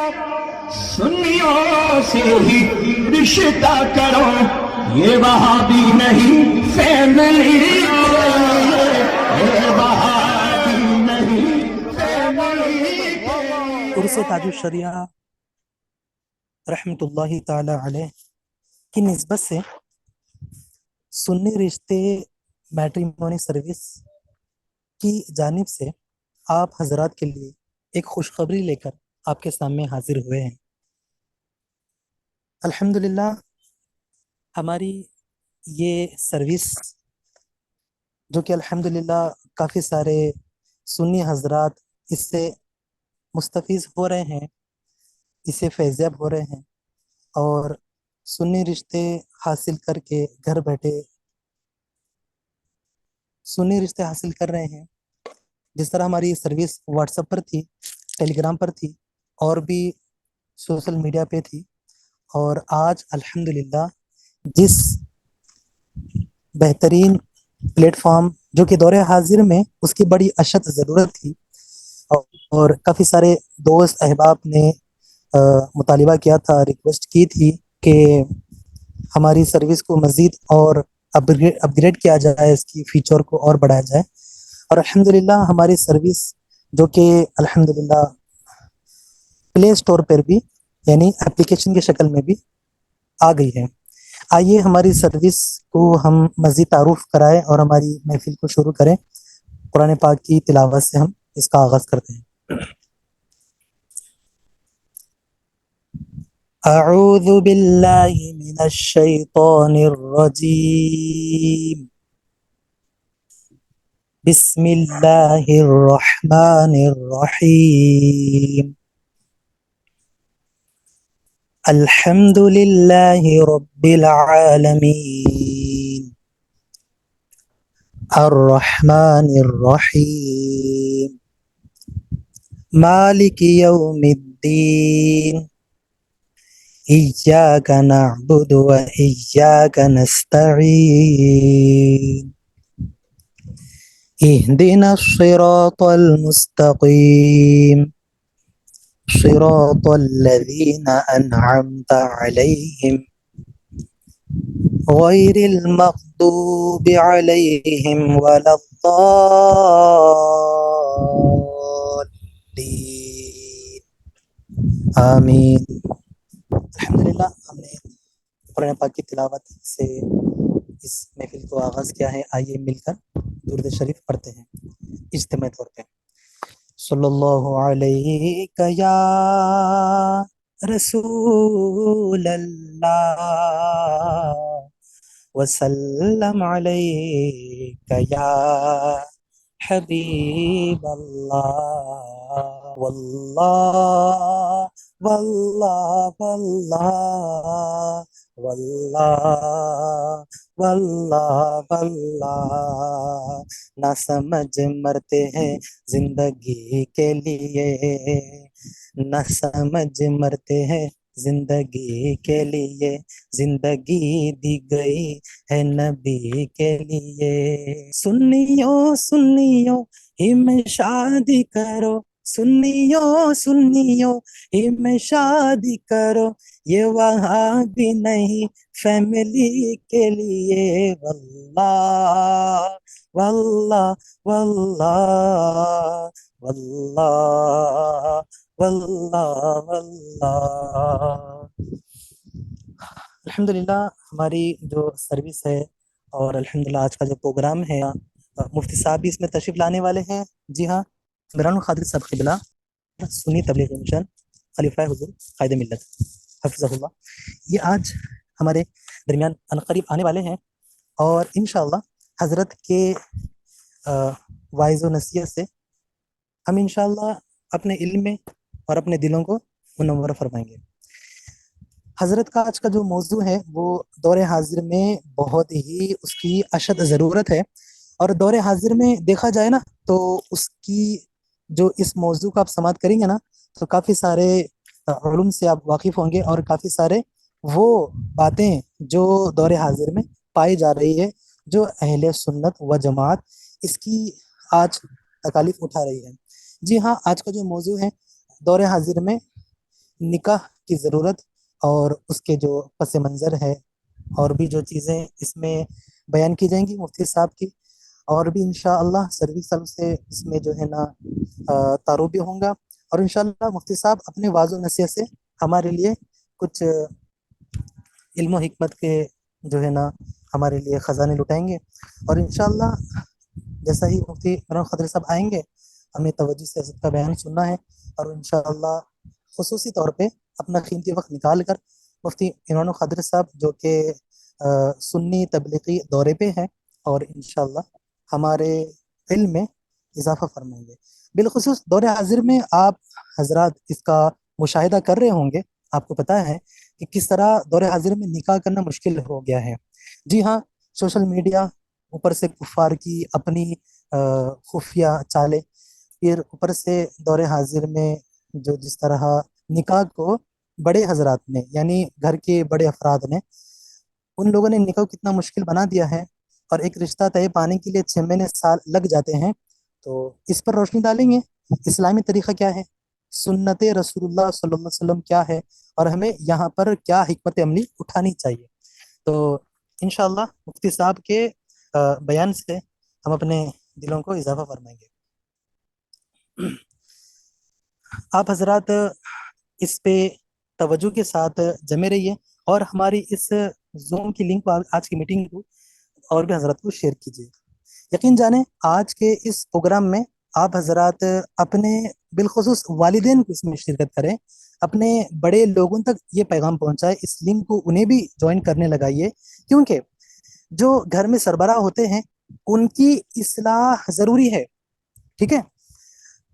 سنیوں سے ہی رشتہ کرو، یہ وہابی نہیں فیملی، یہ وہابی نہیں فیملی۔ عرس تاج الشریعہ رحمۃ اللہ تعالی علیہ کی نسبت سے سنی رشتے میٹریمونی سروس کی جانب سے آپ حضرات کے لیے ایک خوشخبری لے کر آپ کے سامنے حاضر ہوئے ہیں۔ الحمدللہ ہماری یہ سروس جو کہ الحمدللہ کافی سارے سنی حضرات اس سے مستفیض ہو رہے ہیں، اس سے فیضیاب ہو رہے ہیں اور سنی رشتے حاصل کر کے گھر بیٹھے سنی رشتے حاصل کر رہے ہیں۔ جس طرح ہماری یہ سروس واٹس ایپ پر تھی، ٹیلی گرام پر تھی اور بھی سوشل میڈیا پہ تھی، اور آج الحمدللہ جس بہترین پلیٹ فارم جو کہ دور حاضر میں اس کی بڑی اشد ضرورت تھی، اور کافی سارے دوست احباب نے مطالبہ کیا تھا، ریکویسٹ کی تھی کہ ہماری سروس کو مزید اور اپ گریڈ کیا جائے، اس کی فیچر کو اور بڑھایا جائے، اور الحمدللہ ہماری سروس جو کہ الحمدللہ پلے اسٹور پر بھی یعنی اپلیکیشن کی شکل میں بھی آ گئی ہے۔ آئیے ہماری سروس کو ہم مزید تعارف کرائیں اور ہماری محفل کو شروع کریں۔ قرآن پاک کی تلاوت سے ہم اس کا آغاز کرتے ہیں۔ اعوذ باللہ من الشیطان الرجیم، بسم اللہ الرحمن الرحیم، الحمد للہ رب العالمین، الرحمن الرحیم، مالک یوم الدین، ایاک نعبد و ایاک نستعین، اہدنا الصراط المستقیم، صراط الذین انعمت علیہم غیر المغضوب علیہم ولا الضالین، آمین۔ الحمدللہ ہم نے قرآن پاک کی تلاوت سے اس محفل کو آغاز کیا ہے۔ آئیے مل کر درود شریف پڑھتے ہیں اجتماعی طور پہ۔ صلی اللہ علیہ یا رسول اللہ وسلم علیک یا حبیب اللہ، واللہ واللہ واللہ واللہ واللہ واللہ، نہ سمجھ مرتے ہیں زندگی کے لیے، نہ سمجھ مرتے ہیں زندگی کے لیے، زندگی دی گئی ہے نبی کے لیے۔ سنیوں سنیوں ہی میں شادی کرو، سنیوں سنیوں ہی میں شادی کرو، یہ وہاں بھی نہیں فیملی کے لیے، واللہ واللہ واللہ واللہ واللہ واللہ۔ الحمدللہ ہماری جو سروس ہے اور الحمدللہ آج کا جو پروگرام ہے، مفتی صاحب بھی اس میں تشریف لانے والے ہیں۔ جی ہاں، عمران القادری صاحب قبلہ، سنی تبلیغ مشن، خلیفہ حضور قائد ملت حفظہ اللہ، یہ آج ہمارے درمیان عنقریب آنے والے ہیں، اور انشاءاللہ حضرت کے وعظ و نصیحت سے ہم انشاءاللہ اپنے علم میں اور اپنے دلوں کو منور فرمائیں گے۔ حضرت کا آج کا جو موضوع ہے وہ دور حاضر میں بہت ہی اس کی اشد ضرورت ہے، اور دور حاضر میں دیکھا جائے نا تو اس کی جو اس موضوع کا آپ سماعت کریں گے نا تو کافی سارے علوم سے آپ واقف ہوں گے، اور کافی سارے وہ باتیں جو دور حاضر میں پائی جا رہی ہے جو اہل سنت و جماعت اس کی آج تکالیف اٹھا رہی ہے۔ جی ہاں، آج کا جو موضوع ہے دور حاضر میں نکاح کی ضرورت اور اس کے جو پس منظر ہے اور بھی جو چیزیں اس میں بیان کی جائیں گی مفتی صاحب کی، اور بھی انشاءاللہ سروس سب سے اس میں جو ہے نا تعارف بھی ہوں گا، اور انشاءاللہ مفتی صاحب اپنے واضح و نصیحت سے ہمارے لیے کچھ علم و حکمت کے جو ہے نا ہمارے لیے خزانے لٹائیں گے، اور انشاءاللہ جیسا ہی مفتی عمران خضر صاحب آئیں گے ہمیں توجہ سے حضرت کا بیان سننا ہے، اور انشاءاللہ خصوصی طور پہ اپنا قیمتی وقت نکال کر مفتی عمران خضر صاحب جو کہ سنی تبلیغی دورے پہ ہیں اور انشاءاللہ ہمارے علم میں اضافہ فرمائیں گے۔ بالخصوص دور حاضر میں آپ حضرات اس کا مشاہدہ کر رہے ہوں گے، آپ کو پتہ ہے کہ کس طرح دور حاضر میں نکاح کرنا مشکل ہو گیا ہے۔ جی ہاں، سوشل میڈیا، اوپر سے کفار کی اپنی خفیہ چالیں، پھر اوپر سے دور حاضر میں جو جس طرح نکاح کو بڑے حضرات نے یعنی گھر کے بڑے افراد نے، ان لوگوں نے نکاح کو کتنا مشکل بنا دیا ہے، اور ایک رشتہ طے پانے کے لیے 6 مہینے سال لگ جاتے ہیں۔ تو اس پر روشنی ڈالیں گے، اسلامی طریقہ کیا ہے، سنت رسول اللہ صلی اللہ علیہ وسلم کیا ہے، اور ہمیں یہاں پر کیا حکمت عملی اٹھانی چاہیے۔ تو انشاءاللہ مفتی صاحب کے بیان سے ہم اپنے دلوں کو اضافہ فرمائیں گے۔ آپ حضرات اس پہ توجہ کے ساتھ جمے رہیے، اور ہماری اس زوم کی لنک کو آج کی میٹنگ کو اور بھی حضرات کو شیئر کیجیے۔ یقین جانیں آج کے اس پروگرام میں آپ حضرات اپنے بالخصوص والدین کو اس میں شرکت کریں، اپنے بڑے لوگوں تک یہ پیغام پہنچائے، اس لنک کو انہیں بھی جوائن کرنے لگائیے، کیونکہ جو گھر میں سربراہ ہوتے ہیں ان کی اصلاح ضروری ہے، ٹھیک ہے؟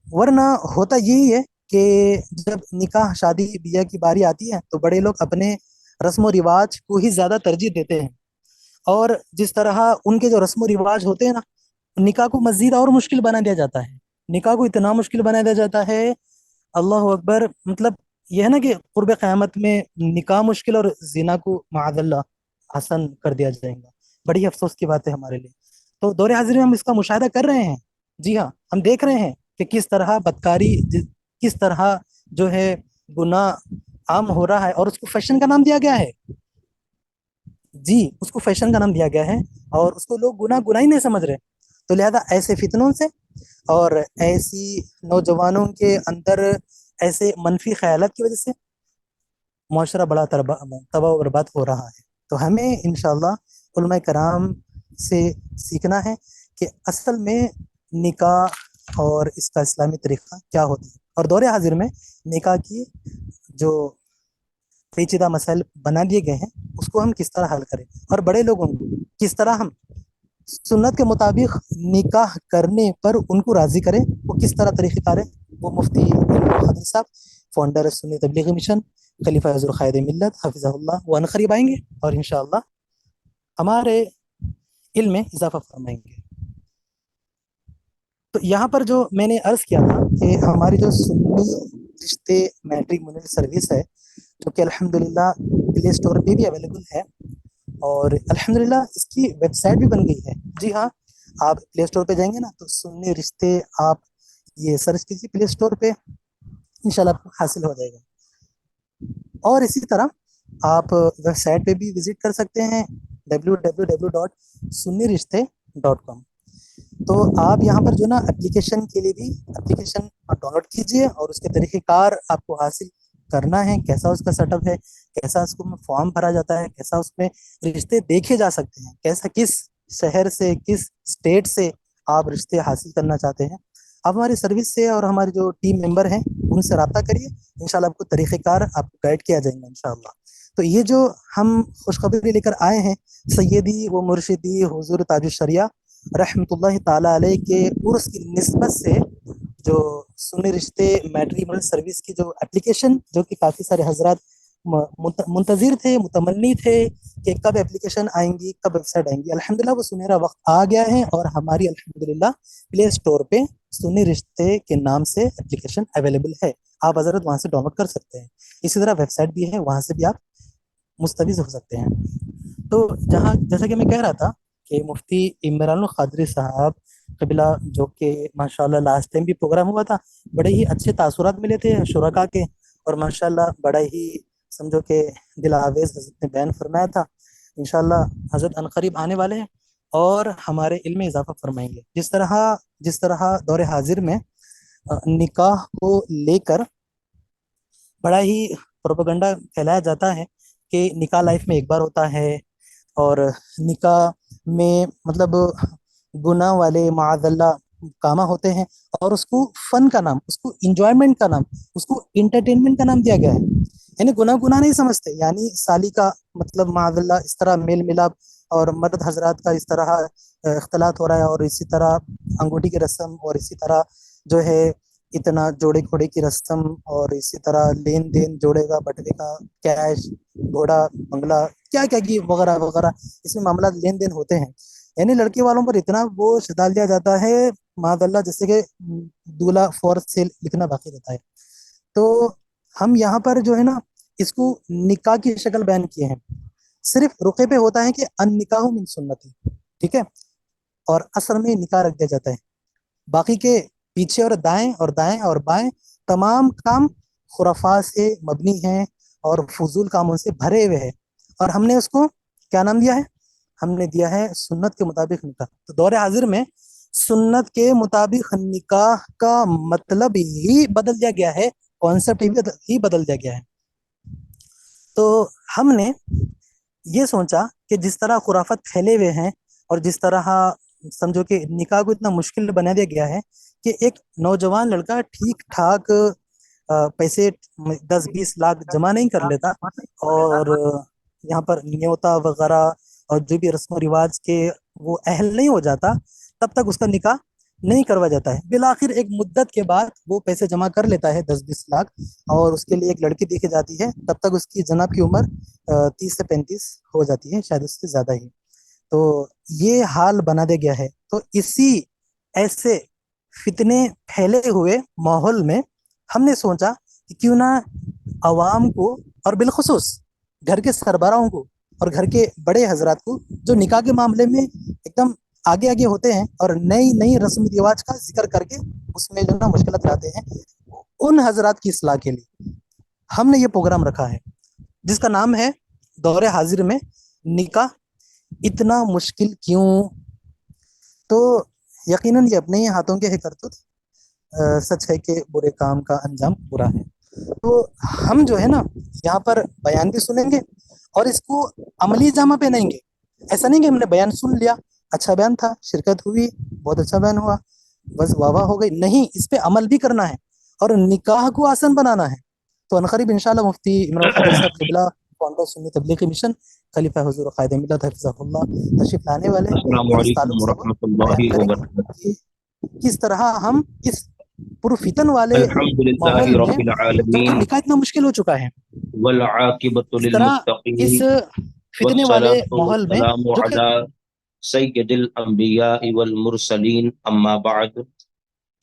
ورنہ ہوتا یہی ہے کہ جب نکاح شادی بیاہ کی باری آتی ہے تو بڑے لوگ اپنے رسم و رواج کو ہی زیادہ ترجیح دیتے ہیں، اور جس طرح ان کے جو رسم و رواج ہوتے ہیں نا، نکاح کو مزید اور مشکل بنا دیا جاتا ہے، نکاح کو اتنا مشکل بنا دیا جاتا ہے، اللہ اکبر، مطلب یہ ہے نا کہ قرب قیامت میں نکاح مشکل اور زنا کو معاذ اللہ آسان کر دیا جائے گا۔ بڑی افسوس کی بات ہے ہمارے لیے۔ تو دور حاضر میں ہم اس کا مشاہدہ کر رہے ہیں، جی ہاں، ہم دیکھ رہے ہیں کہ کس طرح بدکاری، کس طرح جو ہے گناہ عام ہو رہا ہے، اور اس کو فیشن کا نام دیا گیا ہے، جی اس کو فیشن کا نام دیا گیا ہے، اور اس کو لوگ گناہ ہی نہیں سمجھ رہے۔ تو لہذا ایسے فتنوں سے اور ایسی نوجوانوں کے اندر ایسے منفی خیالات کی وجہ سے معاشرہ بڑا تباہ و برباد ہو رہا ہے۔ تو ہمیں انشاءاللہ علماء کرام سے سیکھنا ہے کہ اصل میں نکاح اور اس کا اسلامی طریقہ کیا ہوتا ہے، اور دور حاضر میں نکاح کی جو پیچیدہ مسائل بنا دیے گئے ہیں اس کو ہم کس طرح حل کریں، اور بڑے لوگوں کو کس طرح ہم سنت کے مطابق نکاح کرنے پر ان کو راضی کریں، وہ کس طرح طریقہ کار ہے، وہ مفتی خضر صاحب، فاؤنڈر سنی تبلیغی مشن، خلیفہ حضور قائد ملت حفظہ اللہ، وہ عنقریب آئیں گے اور انشاءاللہ ہمارے علم میں اضافہ فرمائیں گے۔ تو یہاں پر جو میں نے عرض کیا تھا کہ ہماری جو سنی رشتے میٹریمونیل سروس ہے، جو کہ الحمدللہ پلے اسٹور پہ بھی اویلیبل ہے، اور الحمدللہ اس کی ویب سائٹ بھی بن گئی ہے۔ جی ہاں، آپ پلے اسٹور پہ جائیں گے نا تو سنی رشتے آپ یہ سرچ کیجیے پلے اسٹور پہ، انشاءاللہ آپ کو حاصل ہو جائے گا۔ اور اسی طرح آپ ویب سائٹ پہ بھی وزٹ کر سکتے ہیں www.sunnirishte.com۔ تو آپ یہاں پر جو نا اپلیکیشن کے لیے بھی اپلیکیشن ڈاؤن لوڈ کیجیے، اور اس کے طریقہ کار آپ کو حاصل کرنا ہے، کیسا اس کا سیٹ اپ ہے، کیسا اس کو فارم بھرا جاتا ہے، کیسا اس میں رشتے دیکھے جا سکتے ہیں، کیسا کس شہر سے کس اسٹیٹ سے آپ رشتے حاصل کرنا چاہتے ہیں، آپ ہماری سروس سے اور ہمارے جو ٹیم ممبر ہیں ان سے رابطہ کریے، انشاءاللہ آپ کو طریقہ کار آپ کو گائیڈ کیا جائے گا انشاءاللہ۔ تو یہ جو ہم خوشخبری لے کر آئے ہیں سیدی و مرشدی حضور تاج الشریعہ رحمۃ اللہ تعالی علیہ کے عرس کی نسبت سے، جو سنی رشتے میٹریمونیل سروس کی جو اپلیکیشن، جو کہ کافی سارے حضرات منتظر تھے، متمنی تھے کہ کب اپلیکیشن آئیں گی، کب ویب سائٹ آئیں گی، الحمدللہ وہ سنہرا وقت آ گیا ہے، اور ہماری الحمدللہ پلے اسٹور پہ سنی رشتے کے نام سے اپلیکیشن اویلیبل ہے، آپ حضرت وہاں سے ڈاؤن لوڈ کر سکتے ہیں۔ اسی طرح ویب سائٹ بھی ہے، وہاں سے بھی آپ مستفید ہو سکتے ہیں۔ تو جیسا کہ میں کہہ رہا تھا کہ مفتی عمران القادری صاحب قبلہ، جو کہ ماشاءاللہ لاسٹ ٹائم بھی پروگرام ہوا تھا، بڑے ہی اچھے تاثرات ملے تھے شرکا کے، اور ماشاءاللہ بڑا ہی سمجھو کہ دل آویز حضرت نے بیان فرمایا تھا. انشاءاللہ حضرت عنقریب آنے والے ہیں اور ہمارے علم میں اضافہ فرمائیں گے. جس طرح دور حاضر میں نکاح کو لے کر بڑا ہی پروپیگنڈا پھیلایا جاتا ہے کہ نکاح لائف میں ایک بار ہوتا ہے، اور نکاح میں مطلب گناہ والے معاذ اللہ کامہ ہوتے ہیں، اور اس کو فن کا نام، اس کو انجوائمنٹ کا نام، اس کو انٹرٹینمنٹ کا نام دیا گیا ہے. یعنی گناہ نہیں سمجھتے، یعنی سالی کا مطلب معاذ اللہ اس طرح میل ملاپ اور مرد حضرات کا اس طرح اختلاط ہو رہا ہے، اور اسی طرح انگوٹھی کی رسم، اور اسی طرح جو ہے اتنا جوڑے گھوڑے کی رسم، اور اسی طرح لین دین جوڑے کا بٹوے کا، کیش، گھوڑا، بنگلہ، کیا کیا کی وغیرہ وغیرہ اس میں معاملات لین دین ہوتے ہیں. یعنی لڑکی والوں پر اتنا بوجھ ڈال دیا جاتا ہے معاذ اللہ، جیسے کہ دولہا فور سیل لکھنا باقی رہتا ہے. تو ہم یہاں پر جو ہے نا اس کو نکاح کی شکل بیان کیے ہیں. صرف رقے پہ ہوتا ہے کہ ان نکاح من سنتی، ٹھیک ہے، اور اثر میں نکاح رکھ دیا جاتا ہے. باقی کے پیچھے اور دائیں اور دائیں اور بائیں تمام کام خرافات سے مبنی ہیں اور فضول کاموں سے بھرے ہوئے ہیں. اور ہم نے اس کو کیا نام دیا ہے؟ ہم نے دیا ہے سنت کے مطابق نکاح. تو دور حاضر میں سنت کے مطابق نکاح کا مطلب ہی بدل دیا گیا ہے، کانسیپٹ ہی بدل دیا گیا ہے. تو ہم نے یہ سوچا کہ جس طرح خرافت پھیلے ہوئے ہیں، اور جس طرح سمجھو کہ نکاح کو اتنا مشکل بنا دیا گیا ہے کہ ایک نوجوان لڑکا ٹھیک ٹھاک پیسے 10-20 لاکھ جمع نہیں کر لیتا، اور یہاں پر نیوتا وغیرہ اور جو بھی رسم و رواج کے وہ اہل نہیں ہو جاتا، تب تک اس کا نکاح نہیں کروا جاتا ہے. بالآخر ایک مدت کے بعد وہ پیسے جمع کر لیتا ہے 10-20 لاکھ، اور اس کے لیے ایک لڑکی دیکھی جاتی ہے. تب تک اس کی جناب کی عمر 30 سے 35 ہو جاتی ہے، شاید اس سے زیادہ ہی. تو یہ حال بنا دیا گیا ہے. تو اسی ایسے فتنے پھیلے ہوئے ماحول میں ہم نے سوچا کہ کیوں نہ عوام کو، اور بالخصوص گھر کے سربراہوں کو اور گھر کے بڑے حضرات کو، جو نکاح کے معاملے میں ایک دم آگے آگے ہوتے ہیں اور نئی نئی رسم و رواج کا ذکر کر کے اس میں جو نا مشکلات لاتے ہیں، ان حضرات کی اصلاح کے لیے ہم نے یہ پروگرام رکھا ہے جس کا نام ہے دور حاضر میں نکاح اتنا مشکل کیوں. تو یقیناً یہ اپنے ہی ہاتھوں کے ہے کرتوت، سچ ہے کہ برے کام کا انجام برا ہے. تو ہم جو ہے نا یہاں پر بیان بھی سنیں گے اور اس کو عملی جامہ پہنائیں گے. ایسا نہیں کہ ہم نے بیان سن لیا، اچھا بیان تھا، شرکت ہوئی، بہت اچھا بیان ہوا، بس واہ واہ ہو گئی. نہیں، اس پہ عمل بھی کرنا ہے اور نکاح کو آسان بنانا ہے. تو عنقریب انشاءاللہ مفتی عمران خادری صاحب قبلہ، فاؤنڈر سنی تبلیغی مشن، خلیفہ حضور قائد ملت حفظہ اللہ، تشریف لانے والے ہیں السلام اور اس علیکم تعلق سے وہ ورحمۃ اللہ بیان کریں گے وبرکاتہ. کہ کس طرح ہم اس پرفتن والے الحمد للہ ماحول میں رب جب کہ العالمین نکاح اتنا مشکل ہو چکا ہے، والعاقبۃ اس طرح للمتقین اس فتنے والے والصلاۃ ماحول میں والسلام جو کہ علی سید الانبیاء والمرسلین اما بعد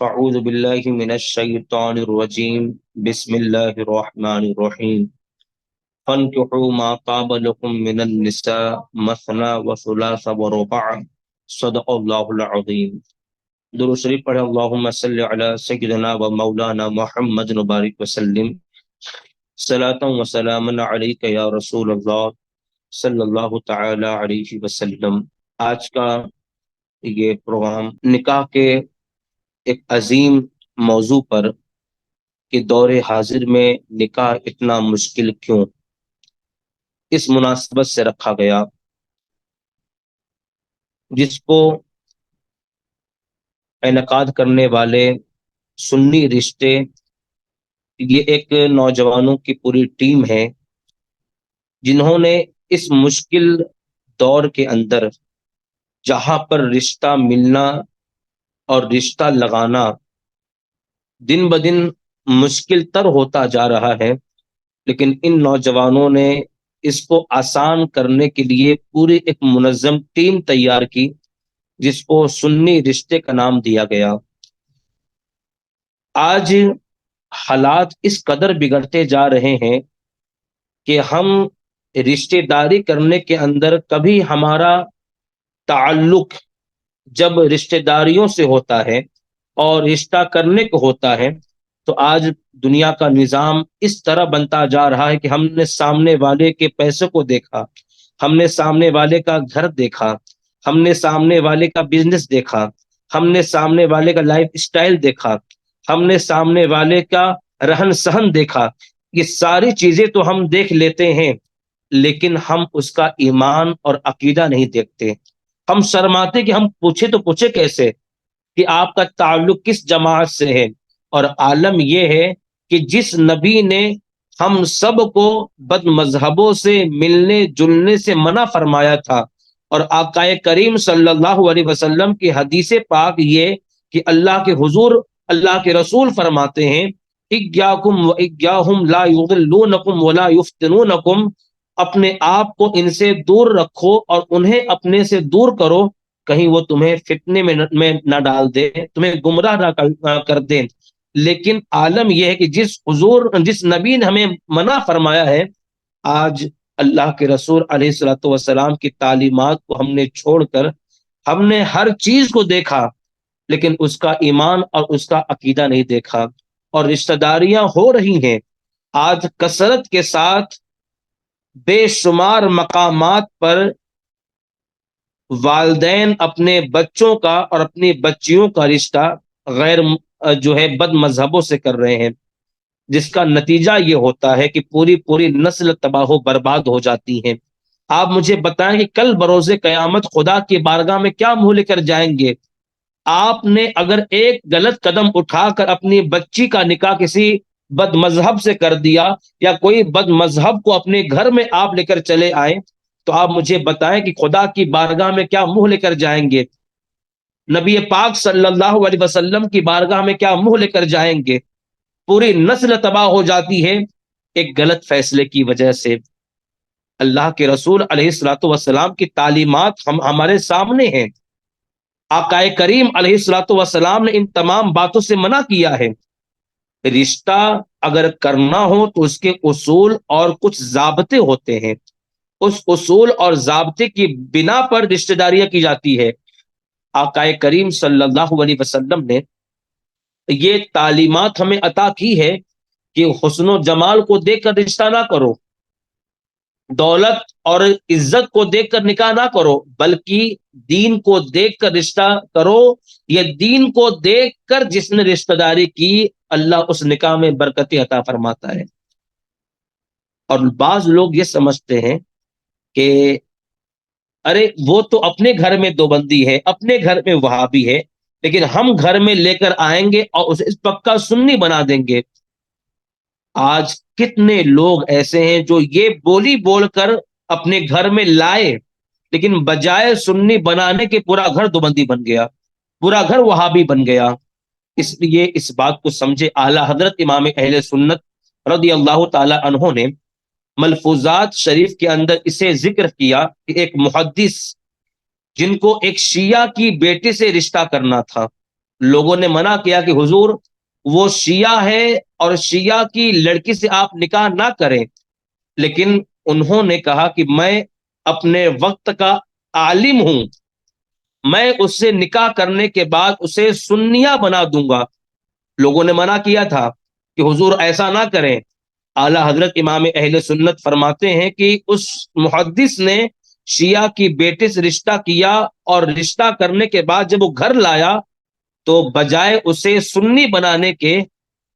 فاعوذ باللہ من الشیطان الرجیم بسم اللہ الرحمن الرحیم فانکحوا ما طاب لکم من النساء مثنى وثلاث ورباع صدق اللہ العظیم. درود شریف پڑھے. اللہم صلی علی سیدنا و مولانا محمد مبارک وسلم. صلاۃ و سلام علیک یا رسول اللہ صلی اللہ تعالی علیہ وسلم. آج کا یہ پروگرام نکاح کے ایک عظیم موضوع پر کہ دور حاضر میں نکاح اتنا مشکل کیوں، اس مناسبت سے رکھا گیا، جس کو انعقاد کرنے والے سنی رشتے، یہ ایک نوجوانوں کی پوری ٹیم ہے جنہوں نے اس مشکل دور کے اندر، جہاں پر رشتہ ملنا اور رشتہ لگانا دن بدن مشکل تر ہوتا جا رہا ہے، لیکن ان نوجوانوں نے اس کو آسان کرنے کے لیے پوری ایک منظم ٹیم تیار کی جس کو سنی رشتے کا نام دیا گیا. آج حالات اس قدر بگڑتے جا رہے ہیں کہ ہم رشتے داری کرنے کے اندر کبھی ہمارا تعلق جب رشتے داریوں سے ہوتا ہے اور رشتہ کرنے کو ہوتا ہے تو آج دنیا کا نظام اس طرح بنتا جا رہا ہے کہ ہم نے سامنے والے کے پیسے کو دیکھا، ہم نے سامنے والے کا گھر دیکھا، ہم نے سامنے والے کا بزنس دیکھا، ہم نے سامنے والے کا لائف اسٹائل دیکھا، ہم نے سامنے والے کا رہن سہن دیکھا. یہ ساری چیزیں تو ہم دیکھ لیتے ہیں، لیکن ہم اس کا ایمان اور عقیدہ نہیں دیکھتے. ہم شرماتے کہ ہم پوچھے کیسے کہ آپ کا تعلق کس جماعت سے ہے. اور عالم یہ ہے کہ جس نبی نے ہم سب کو بد مذہبوں سے ملنے جلنے سے منع فرمایا تھا، اور آقا کریم صلی اللہ علیہ وسلم کی حدیث پاک یہ کہ اللہ کے حضور اللہ کے رسول فرماتے ہیں اِيَّاكُمْ وَإِيَّاهُمْ لَا يُضِلُّونَكُمْ وَلَا يُفْتِنُونَكُمْ، اپنے آپ کو ان سے دور رکھو اور انہیں اپنے سے دور کرو، کہیں وہ تمہیں فتنے میں نہ ڈال دے، تمہیں گمراہ نہ کر دیں. لیکن عالم یہ ہے کہ جس نبی نے ہمیں منع فرمایا ہے، آج اللہ کے رسول علیہ الصلوۃ والسلام کی تعلیمات کو ہم نے چھوڑ کر ہم نے ہر چیز کو دیکھا، لیکن اس کا ایمان اور اس کا عقیدہ نہیں دیکھا. اور رشتہ داریاں ہو رہی ہیں آج کثرت کے ساتھ، بے شمار مقامات پر والدین اپنے بچوں کا اور اپنی بچیوں کا رشتہ غیر جو ہے بد مذہبوں سے کر رہے ہیں، جس کا نتیجہ یہ ہوتا ہے کہ پوری نسل تباہ و برباد ہو جاتی ہے. آپ مجھے بتائیں کہ کل بروز قیامت خدا کی بارگاہ میں کیا منہ لے کر جائیں گے؟ آپ نے اگر ایک غلط قدم اٹھا کر اپنی بچی کا نکاح کسی بد مذہب سے کر دیا، یا کوئی بد مذہب کو اپنے گھر میں آپ لے کر چلے آئے، تو آپ مجھے بتائیں کہ خدا کی بارگاہ میں کیا منہ لے کر جائیں گے؟ نبی پاک صلی اللہ علیہ وسلم کی بارگاہ میں کیا منہ لے کر جائیں گے؟ پوری نسل تباہ ہو جاتی ہے ایک غلط فیصلے کی وجہ سے. اللہ کے رسول علیہ الصلوۃ والسلام کی تعلیمات ہمارے سامنے ہیں. آقا کریم علیہ الصلوۃ والسلام نے ان تمام باتوں سے منع کیا ہے. رشتہ اگر کرنا ہو تو اس کے اصول اور کچھ ضابطے ہوتے ہیں، اس اصول اور ضابطے کی بنا پر رشتہ داریاں کی جاتی ہے. آقا کریم صلی اللہ علیہ وسلم نے یہ تعلیمات ہمیں عطا کی ہے کہ حسن و جمال کو دیکھ کر رشتہ نہ کرو، دولت اور عزت کو دیکھ کر نکاح نہ کرو، بلکہ دین کو دیکھ کر رشتہ کرو. یہ دین کو دیکھ کر جس نے رشتہ داری کی، اللہ اس نکاح میں برکت عطا فرماتا ہے. اور بعض لوگ یہ سمجھتے ہیں کہ ارے وہ تو اپنے گھر میں دو بندی ہے، اپنے گھر میں وہابی ہے، لیکن ہم گھر میں لے کر آئیں گے اور اسے پکا سنی بنا دیں گے. آج کتنے لوگ ایسے ہیں جو یہ بولی بول کر اپنے گھر میں لائے، لیکن بجائے سنی بنانے کے پورا گھر دوبندی بن گیا، پورا گھر وہابی بن گیا. اس لیے اس بات کو سمجھے اعلی حضرت امام اہل سنت رضی اللہ تعالی عنہ نے ملفوظات شریف کے اندر اسے ذکر کیا کہ ایک محدث جن کو ایک شیعہ کی بیٹی سے رشتہ کرنا تھا، لوگوں نے منع کیا کہ حضور وہ شیعہ ہے اور شیعہ کی لڑکی سے آپ نکاح نہ کریں، لیکن انہوں نے کہا کہ میں اپنے وقت کا عالم ہوں، میں اس سے نکاح کرنے کے بعد اسے سنیہ بنا دوں گا. لوگوں نے منع کیا تھا کہ حضور ایسا نہ کریں. اعلی حضرت امام اہل سنت فرماتے ہیں کہ اس محدث نے شیعہ کی بیٹی سے رشتہ کیا، اور رشتہ کرنے کے بعد جب وہ گھر لایا تو بجائے اسے سنی بنانے کے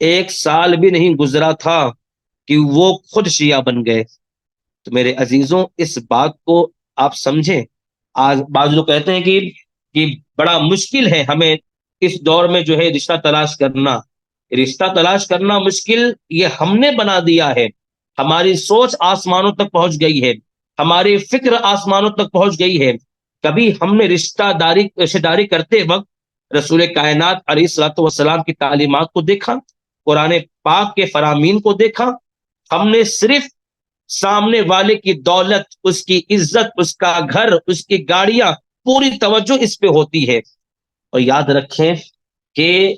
1 سال بھی نہیں گزرا تھا کہ وہ خود شیعہ بن گئے. تو میرے عزیزوں اس بات کو آپ سمجھیں. آج بعض لوگ کہتے ہیں کہ بڑا مشکل ہے ہمیں اس دور میں جو ہے رشتہ تلاش کرنا. رشتہ تلاش کرنا مشکل یہ ہم نے بنا دیا ہے. ہماری سوچ آسمانوں تک پہنچ گئی ہے، ہماری فکر آسمانوں تک پہنچ گئی ہے. کبھی ہم نے رشتہ داری کرتے وقت رسول کائنات علیہ الصلوۃ والسلام کی تعلیمات کو دیکھا، قرآن پاک کے فرامین کو دیکھا؟ ہم نے صرف سامنے والے کی دولت، اس کی عزت، اس کا گھر، اس کی گاڑیاں، پوری توجہ اس پہ ہوتی ہے. اور یاد رکھیں کہ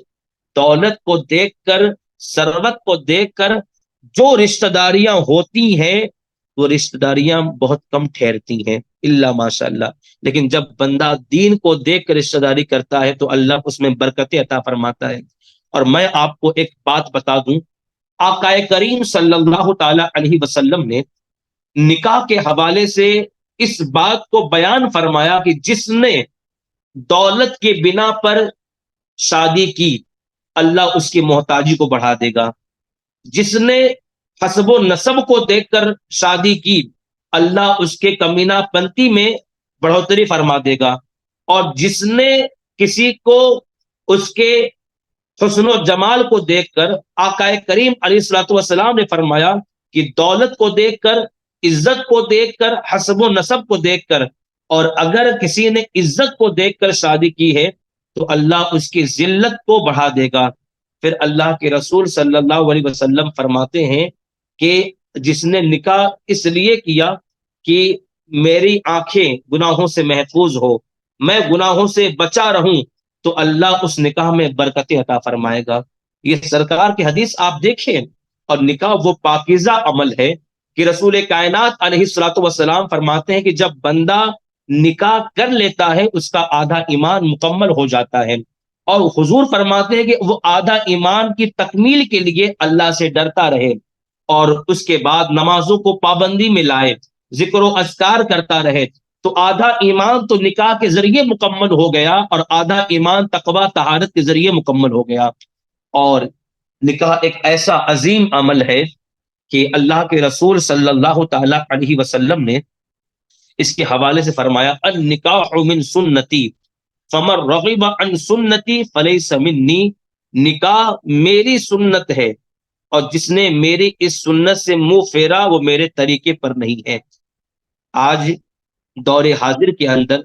دولت کو دیکھ کر، ثروت کو دیکھ کر جو رشتہ داریاں ہوتی ہیں وہ رشتہ داریاں بہت کم ٹھہرتی ہیں الا ماشاء اللہ. لیکن جب بندہ دین کو دیکھ کر رشتہ داری کرتا ہے تو اللہ اس میں برکت عطا فرماتا ہے. اور میں آپ کو ایک بات بتا دوں، آقا کریم صلی اللہ تعالی علیہ وسلم نے نکاح کے حوالے سے اس بات کو بیان فرمایا کہ جس نے دولت کے بنا پر شادی کی، اللہ اس کی محتاجی کو بڑھا دے گا. جس نے حسب و نسب کو دیکھ کر شادی کی، اللہ اس کے کمینہ پنتی میں بڑھوتری فرما دے گا. اور جس نے کسی کو اس کے حسن و جمال کو دیکھ کر، آقا کریم علیہ الصلوۃ والسلام نے فرمایا کہ دولت کو دیکھ کر، عزت کو دیکھ کر، حسب و نسب کو دیکھ کر، اور اگر کسی نے عزت کو دیکھ کر شادی کی ہے تو اللہ اس کی ذلت کو بڑھا دے گا. پھر اللہ کے رسول صلی اللہ علیہ وسلم فرماتے ہیں کہ جس نے نکاح اس لیے کیا کہ میری آنکھیں گناہوں سے محفوظ ہو، میں گناہوں سے بچا رہوں، تو اللہ اس نکاح میں برکتیں عطا فرمائے گا. یہ سرکار کی حدیث آپ دیکھیں. اور نکاح وہ پاکیزہ عمل ہے کہ رسول کائنات علیہ الصلوۃ والسلام فرماتے ہیں کہ جب بندہ نکاح کر لیتا ہے اس کا آدھا ایمان مکمل ہو جاتا ہے. اور حضور فرماتے ہیں کہ وہ آدھا ایمان کی تکمیل کے لیے اللہ سے ڈرتا رہے اور اس کے بعد نمازوں کو پابندی میں لائے، ذکر و اذکار کرتا رہے، تو آدھا ایمان تو نکاح کے ذریعے مکمل ہو گیا اور آدھا ایمان تقوی طہارت کے ذریعے مکمل ہو گیا. اور نکاح ایک ایسا عظیم عمل ہے کہ اللہ کے رسول صلی اللہ تعالی علیہ وسلم نے اس کے حوالے سے فرمایا النکاح من سنتی فمن رغب عن سنتی فلیس منی. نکاح میری سنت ہے اور جس نے میری اس سنت سے منہ پھیرا وہ میرے طریقے پر نہیں ہے. آج دور حاضر کے اندر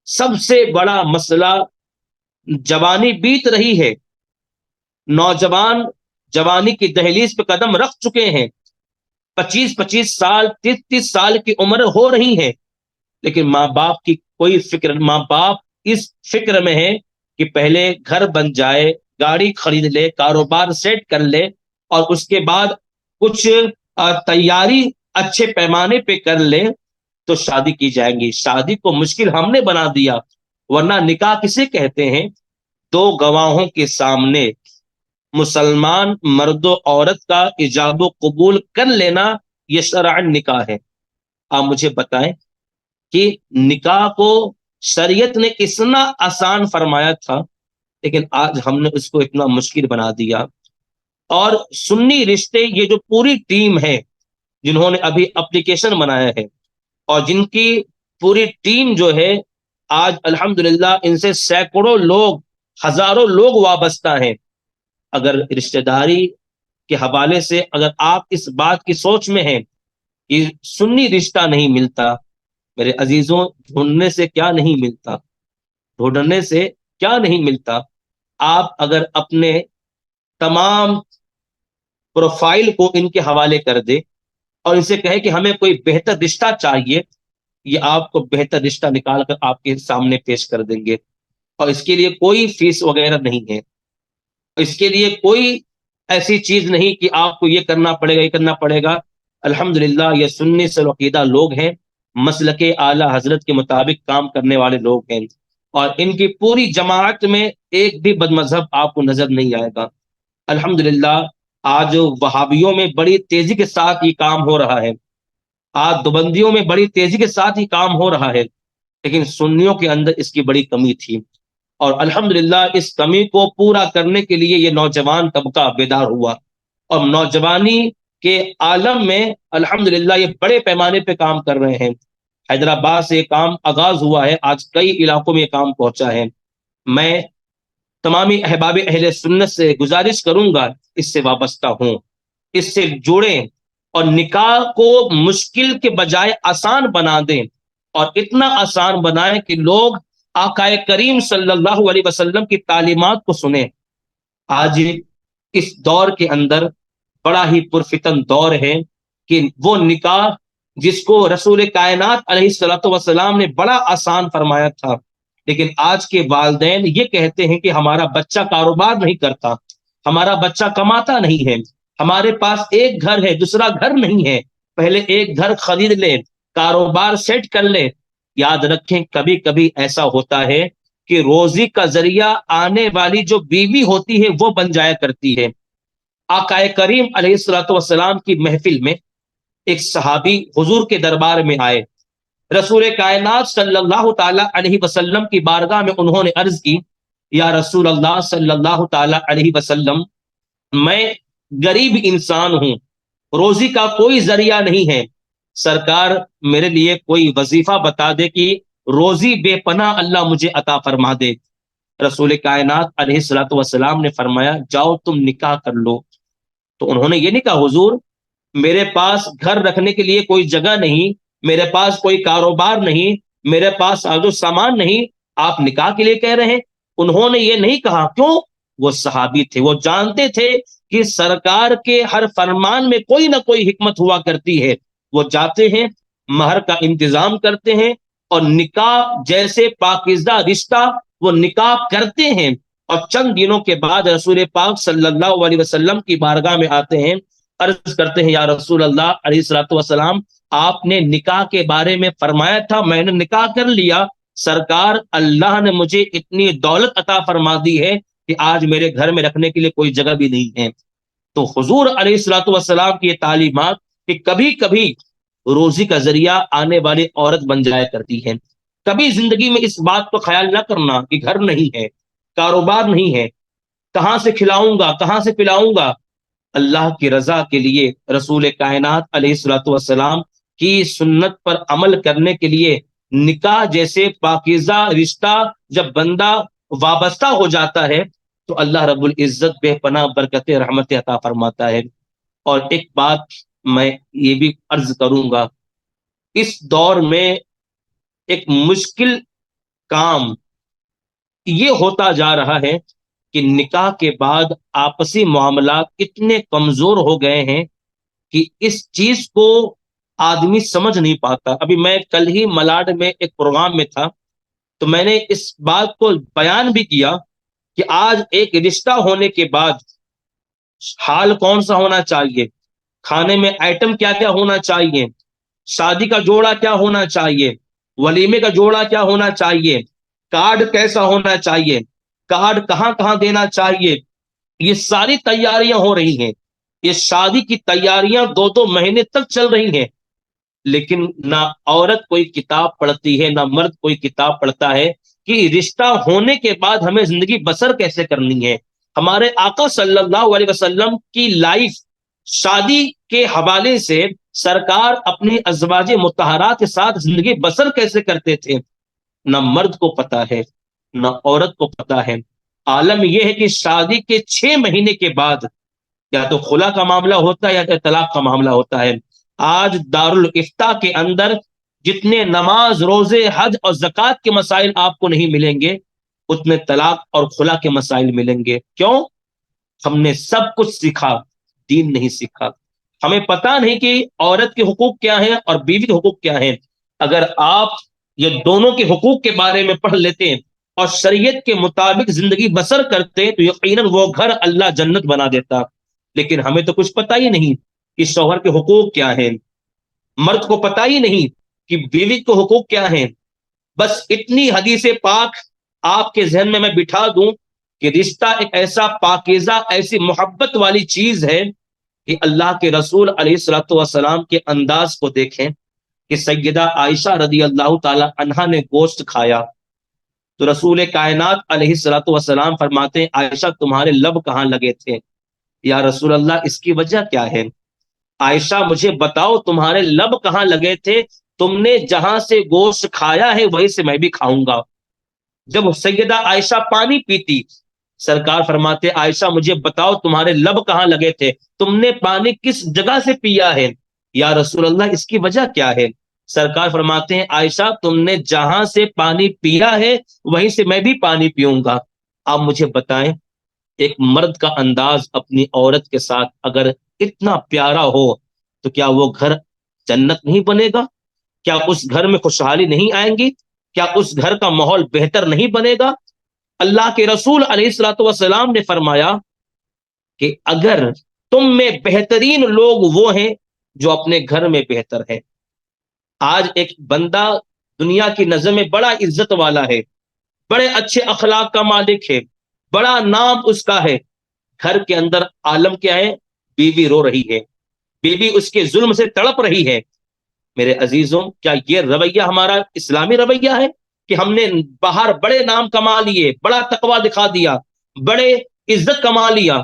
سب سے بڑا مسئلہ جوانی بیت رہی ہے. نوجوان جوانی کی دہلیز پہ قدم رکھ چکے ہیں، 25 سال 30 سال کی عمر ہو رہی ہے، لیکن ماں باپ کی کوئی فکر، ماں باپ اس فکر میں ہے کہ پہلے گھر بن جائے، گاڑی خرید لے، کاروبار سیٹ کر لے، اور اس کے بعد کچھ تیاری اچھے پیمانے پہ کر لے تو شادی کی جائیں گی. شادی کو مشکل ہم نے بنا دیا، ورنہ نکاح کسے کہتے ہیں؟ دو گواہوں کے سامنے مسلمان مرد و عورت کا ایجاب و قبول کر لینا، یہ شرعاً نکاح ہے. آپ مجھے بتائیں کہ نکاح کو شریعت نے اتنا آسان فرمایا تھا، لیکن آج ہم نے اس کو اتنا مشکل بنا دیا. اور سنی رشتے، یہ جو پوری ٹیم ہے جنہوں نے ابھی اپلیکیشن بنایا ہے اور جن کی پوری ٹیم جو ہے آج الحمدللہ ان سے سینکڑوں لوگ، ہزاروں لوگ وابستہ ہیں. اگر رشتہ داری کے حوالے سے اگر آپ اس بات کی سوچ میں ہیں کہ سنی رشتہ نہیں ملتا، میرے عزیزوں ڈھونڈنے سے کیا نہیں ملتا، ڈھونڈنے سے کیا نہیں ملتا. آپ اگر اپنے تمام پروفائل کو ان کے حوالے کر دے اور ان سے کہے کہ ہمیں کوئی بہتر رشتہ چاہیے، یہ آپ کو بہتر رشتہ نکال کر آپ کے سامنے پیش کر دیں گے. اور اس کے لیے کوئی فیس وغیرہ نہیں ہے، اس کے لیے کوئی ایسی چیز نہیں کہ آپ کو یہ کرنا پڑے گا، یہ کرنا پڑے گا. الحمدللہ یہ سنی سلوقیدہ لوگ ہیں، مسلک اعلی حضرت کے مطابق کام کرنے والے لوگ ہیں، اور ان کی پوری جماعت میں ایک بھی بد مذہب آپ کو نظر نہیں آئے گا. الحمدللہ آج وہابیوں میں بڑی تیزی کے ساتھ یہ کام ہو رہا ہے، آج دوبندیوں میں بڑی تیزی کے ساتھ یہ کام ہو رہا ہے، لیکن سنیوں کے اندر اس کی بڑی کمی تھی. اور الحمدللہ اس کمی کو پورا کرنے کے لیے یہ نوجوان طبقہ بیدار ہوا، اور نوجوانی کے عالم میں الحمدللہ یہ بڑے پیمانے پہ کام کر رہے ہیں. حیدرآباد سے یہ کام آغاز ہوا ہے، آج کئی علاقوں میں یہ کام پہنچا ہے. میں تمامی احباب اہل سنت سے گزارش کروں گا اس سے وابستہ ہوں، اس سے جڑیں اور نکاح کو مشکل کے بجائے آسان بنا دیں، اور اتنا آسان بنائیں کہ لوگ آقا کریم صلی اللہ علیہ وسلم کی تعلیمات کو سنیں. آج اس دور کے اندر بڑا ہی پرفتن دور ہے کہ وہ نکاح جس کو رسول کائنات علیہ الصلوۃ والسلام نے بڑا آسان فرمایا تھا، لیکن آج کے والدین یہ کہتے ہیں کہ ہمارا بچہ کاروبار نہیں کرتا، ہمارا بچہ کماتا نہیں ہے، ہمارے پاس ایک گھر ہے دوسرا گھر نہیں ہے، پہلے ایک گھر خرید لے، کاروبار سیٹ کر لے. یاد رکھیں کبھی کبھی ایسا ہوتا ہے کہ روزی کا ذریعہ آنے والی جو بیوی ہوتی ہے وہ بن جایا کرتی ہے۔ آقا کریم علیہ الصلوۃ والسلام کی محفل میں ایک صحابی حضور کے دربار میں آئے، رسول کائنات صلی اللہ تعالی علیہ وسلم کی بارگاہ میں انہوں نے عرض کی، یا رسول اللہ صلی اللہ تعالی علیہ وسلم، میں غریب انسان ہوں، روزی کا کوئی ذریعہ نہیں ہے، سرکار میرے لیے کوئی وظیفہ بتا دے کہ روزی بے پناہ اللہ مجھے عطا فرما دے۔ رسول کائنات علیہ الصلوۃ والسلام نے فرمایا، جاؤ تم نکاح کر لو۔ تو انہوں نے یہ نہیں کہا حضور میرے پاس گھر رکھنے کے لیے کوئی جگہ نہیں، میرے پاس کوئی کاروبار نہیں، میرے پاس ساز و سامان نہیں، آپ نکاح کے لیے کہہ رہے ہیں؟ انہوں نے یہ نہیں کہا، کیوں؟ وہ صحابی تھے، وہ جانتے تھے کہ سرکار کے ہر فرمان میں کوئی نہ کوئی حکمت ہوا کرتی ہے۔ وہ جاتے ہیں، مہر کا انتظام کرتے ہیں، اور نکاح جیسے پاکیزہ رشتہ وہ نکاح کرتے ہیں، اور چند دنوں کے بعد رسول پاک صلی اللہ علیہ وسلم کی بارگاہ میں آتے ہیں، عرض کرتے ہیں، یا رسول اللہ علیہ الصلوۃ والسلام، آپ نے نکاح کے بارے میں فرمایا تھا، میں نے نکاح کر لیا، سرکار اللہ نے مجھے اتنی دولت عطا فرما دی ہے کہ آج میرے گھر میں رکھنے کے لیے کوئی جگہ بھی نہیں ہے۔ تو حضور علیہ الصلوۃ والسلام کی یہ تعلیمات کہ کبھی کبھی روزی کا ذریعہ آنے والی عورت بن جایا کرتی ہے۔ کبھی زندگی میں اس بات کو خیال نہ کرنا کہ گھر نہیں ہے، کاروبار نہیں ہے، کہاں سے کھلاؤں گا، کہاں سے پلاؤں گا۔ اللہ کی رضا کے لیے رسول کائنات علیہ الصلوۃ والسلام کی سنت پر عمل کرنے کے لیے نکاح جیسے پاکیزہ رشتہ جب بندہ وابستہ ہو جاتا ہے تو اللہ رب العزت بے پناہ برکت رحمت عطا فرماتا ہے۔ اور ایک بات میں یہ بھی عرض کروں گا، اس دور میں ایک مشکل کام یہ ہوتا جا رہا ہے کہ نکاح کے بعد آپسی معاملات اتنے کمزور ہو گئے ہیں کہ اس چیز کو آدمی سمجھ نہیں پاتا۔ ابھی میں کل ہی ملاڈ میں ایک پروگرام میں تھا، تو میں نے اس بات کو بیان بھی کیا کہ آج ایک رشتہ ہونے کے بعد حال کون سا ہونا چاہیے، کھانے میں آئٹم کیا کیا ہونا چاہیے، شادی کا جوڑا کیا ہونا چاہیے، ولیمے کا جوڑا کیا ہونا چاہیے، کارڈ کیسا ہونا چاہیے، کارڈ کہاں کہاں دینا چاہیے، یہ ساری تیاریاں ہو رہی ہیں۔ یہ شادی کی تیاریاں 2 مہینے تک چل رہی ہیں، لیکن نہ عورت کوئی کتاب پڑھتی ہے، نہ مرد کوئی کتاب پڑھتا ہے کہ رشتہ ہونے کے بعد ہمیں زندگی بسر کیسے کرنی ہے۔ ہمارے آقا صلی اللہ علیہ وسلم کی لائف شادی کے حوالے سے سرکار اپنی ازواج مطہرات کے ساتھ زندگی بسر کیسے کرتے تھے، نہ مرد کو پتا ہے نہ عورت کو پتا ہے۔ عالم یہ ہے کہ شادی کے 6 مہینے کے بعد یا تو خلا کا معاملہ ہوتا ہے یا تو طلاق کا معاملہ ہوتا ہے۔ آج دارالافتاء کے اندر جتنے نماز، روزے، حج اور زکوٰۃ کے مسائل آپ کو نہیں ملیں گے، اتنے طلاق اور خلا کے مسائل ملیں گے۔ کیوں؟ ہم نے سب کچھ سیکھا، دین نہیں سیکھا۔ ہمیں پتہ نہیں کہ عورت کے حقوق کیا ہیں اور بیوی کے حقوق کیا ہیں۔ اگر آپ یہ دونوں کے حقوق کے بارے میں پڑھ لیتے ہیں اور شریعت کے مطابق زندگی بسر کرتے تو یقیناً وہ گھر اللہ جنت بنا دیتا۔ لیکن ہمیں تو کچھ پتہ ہی نہیں کہ شوہر کے حقوق کیا ہیں، مرد کو پتہ ہی نہیں کہ بیوی کے حقوق کیا ہیں۔ بس اتنی حدیث پاک آپ کے ذہن میں بٹھا دوں کہ رشتہ ایک ایسا پاکیزہ، ایسی محبت والی چیز ہے کہ اللہ کے رسول علیہ الصلوۃ والسلام کے انداز کو دیکھیں کہ سیدہ عائشہ رضی اللہ تعالی عنہا نے گوشت کھایا تو رسول کائنات علیہ الصلوۃ والسلام فرماتے ہیں، عائشہ تمہارے لب کہاں لگے تھے؟ یا رسول اللہ اس کی وجہ کیا ہے؟ عائشہ مجھے بتاؤ تمہارے لب کہاں لگے تھے؟ تم نے جہاں سے گوشت کھایا ہے وہیں سے میں بھی کھاؤں گا۔ جب سیدہ عائشہ پانی پیتی، سرکار فرماتے عائشہ مجھے بتاؤ تمہارے لب کہاں لگے تھے، تم نے پانی کس جگہ سے پیا ہے؟ یا رسول اللہ اس کی وجہ کیا ہے؟ سرکار فرماتے ہیں عائشہ تم نے جہاں سے پانی پیا ہے وہیں سے میں بھی پانی پیوں گا۔ آپ مجھے بتائیں ایک مرد کا انداز اپنی عورت کے ساتھ اگر اتنا پیارا ہو تو کیا وہ گھر جنت نہیں بنے گا؟ کیا اس گھر میں خوشحالی نہیں آئیں گی؟ کیا اس گھر کا ماحول بہتر نہیں بنے گا؟ اللہ کے رسول علیہ الصلوۃ والسلام نے فرمایا کہ اگر تم میں بہترین لوگ وہ ہیں جو اپنے گھر میں بہتر ہے۔ آج ایک بندہ دنیا کی نظر میں بڑا عزت والا ہے، بڑے اچھے اخلاق کا مالک ہے، بڑا نام اس کا ہے، گھر کے اندر عالم کیا ہے؟ بیوی رو رہی ہے، بیوی اس کے ظلم سے تڑپ رہی ہے۔ میرے عزیزوں، کیا یہ رویہ ہمارا اسلامی رویہ ہے کہ ہم نے باہر بڑے نام کما لیے، بڑا تقوی دکھا دیا، بڑے عزت کما لیا،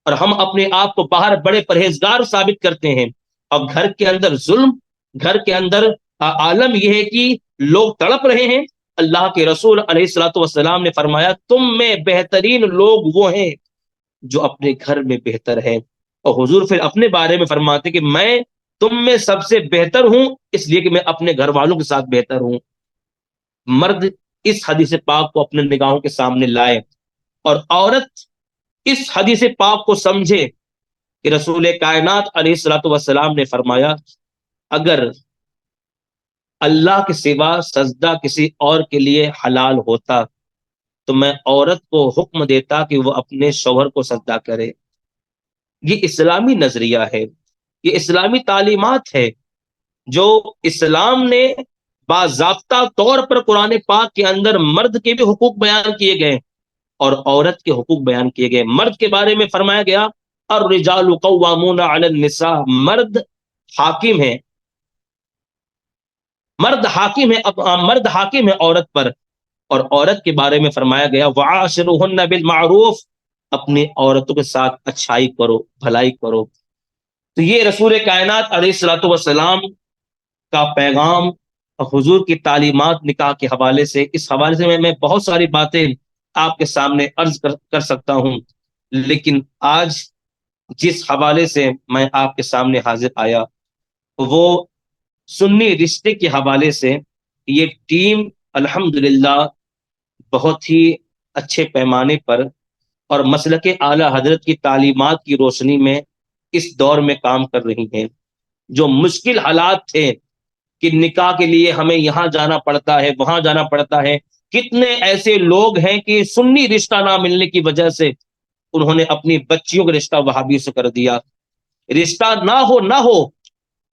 اور ہم اپنے آپ کو باہر بڑے پرہیزگار ثابت کرتے ہیں، اور گھر کے اندر ظلم، گھر کے اندر عالم یہ ہے کہ لوگ تڑپ رہے ہیں۔ اللہ کے رسول علیہ الصلوۃ والسلام نے فرمایا تم میں بہترین لوگ وہ ہیں جو اپنے گھر میں بہتر ہیں، اور حضور پھر اپنے بارے میں فرماتے کہ میں تم میں سب سے بہتر ہوں اس لیے کہ میں اپنے گھر والوں کے ساتھ بہتر ہوں۔ مرد اس حدیث پاک کو اپنے نگاہوں کے سامنے لائے، اور عورت اس حدیث پاک کو سمجھے کہ رسول کائنات علیہ الصلوۃ والسلام نے فرمایا اگر اللہ کے سوا سجدہ کسی اور کے لیے حلال ہوتا تو میں عورت کو حکم دیتا کہ وہ اپنے شوہر کو سجدہ کرے۔ یہ اسلامی نظریہ ہے، یہ اسلامی تعلیمات ہے جو اسلام نے باضابطہ طور پر قرآن پاک کے اندر مرد کے بھی حقوق بیان کیے گئے اور عورت کے حقوق بیان کیے گئے۔ مرد کے بارے میں فرمایا گیا الرجال قوامون علی النساء، مرد حاکم ہے، مرد حاکم ہے، مرد حاکم ہے عورت پر، اور عورت کے بارے میں فرمایا گیا وعاشرہن بالمعروف، اپنی عورتوں کے ساتھ اچھائی کرو، بھلائی کرو۔ تو یہ رسول کائنات علیہ الصلوۃ والسلام کا پیغام، حضور کی تعلیمات نکاح کے حوالے سے، اس حوالے سے میں بہت ساری باتیں آپ کے سامنے عرض کر سکتا ہوں، لیکن آج جس حوالے سے میں آپ کے سامنے حاضر آیا وہ سنی رشتے کے حوالے سے۔ یہ ٹیم الحمدللہ بہت ہی اچھے پیمانے پر اور مسلک اعلی حضرت کی تعلیمات کی روشنی میں اس دور میں کام کر رہی ہیں۔ جو مشکل حالات تھے کہ نکاح کے لیے ہمیں یہاں جانا پڑتا ہے، وہاں جانا پڑتا ہے، کتنے ایسے لوگ ہیں کہ سنی رشتہ نہ ملنے کی وجہ سے انہوں نے اپنی بچیوں کا رشتہ وہابیوں سے کر دیا۔ رشتہ نہ ہو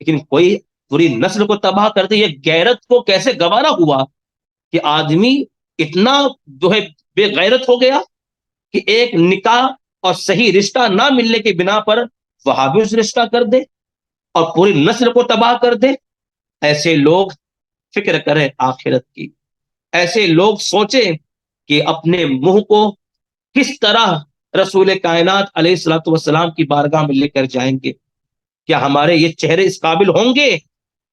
لیکن کوئی پوری نسل کو تباہ کر دے۔ یہ غیرت کو کیسے گوارا ہوا کہ آدمی اتنا جو ہے بے غیرت ہو گیا کہ ایک نکاح اور صحیح رشتہ نہ ملنے کی بنا پر وہابیوں سے رشتہ کر دے اور پوری نسل کو تباہ کر دے۔ ایسے لوگ فکر کریں آخرت کی، ایسے لوگ سوچیں کہ اپنے منہ کو کس طرح رسول کائنات علیہ الصلوۃ والسلام کی بارگاہ میں لے کر جائیں گے۔ کیا ہمارے یہ چہرے اس قابل ہوں گے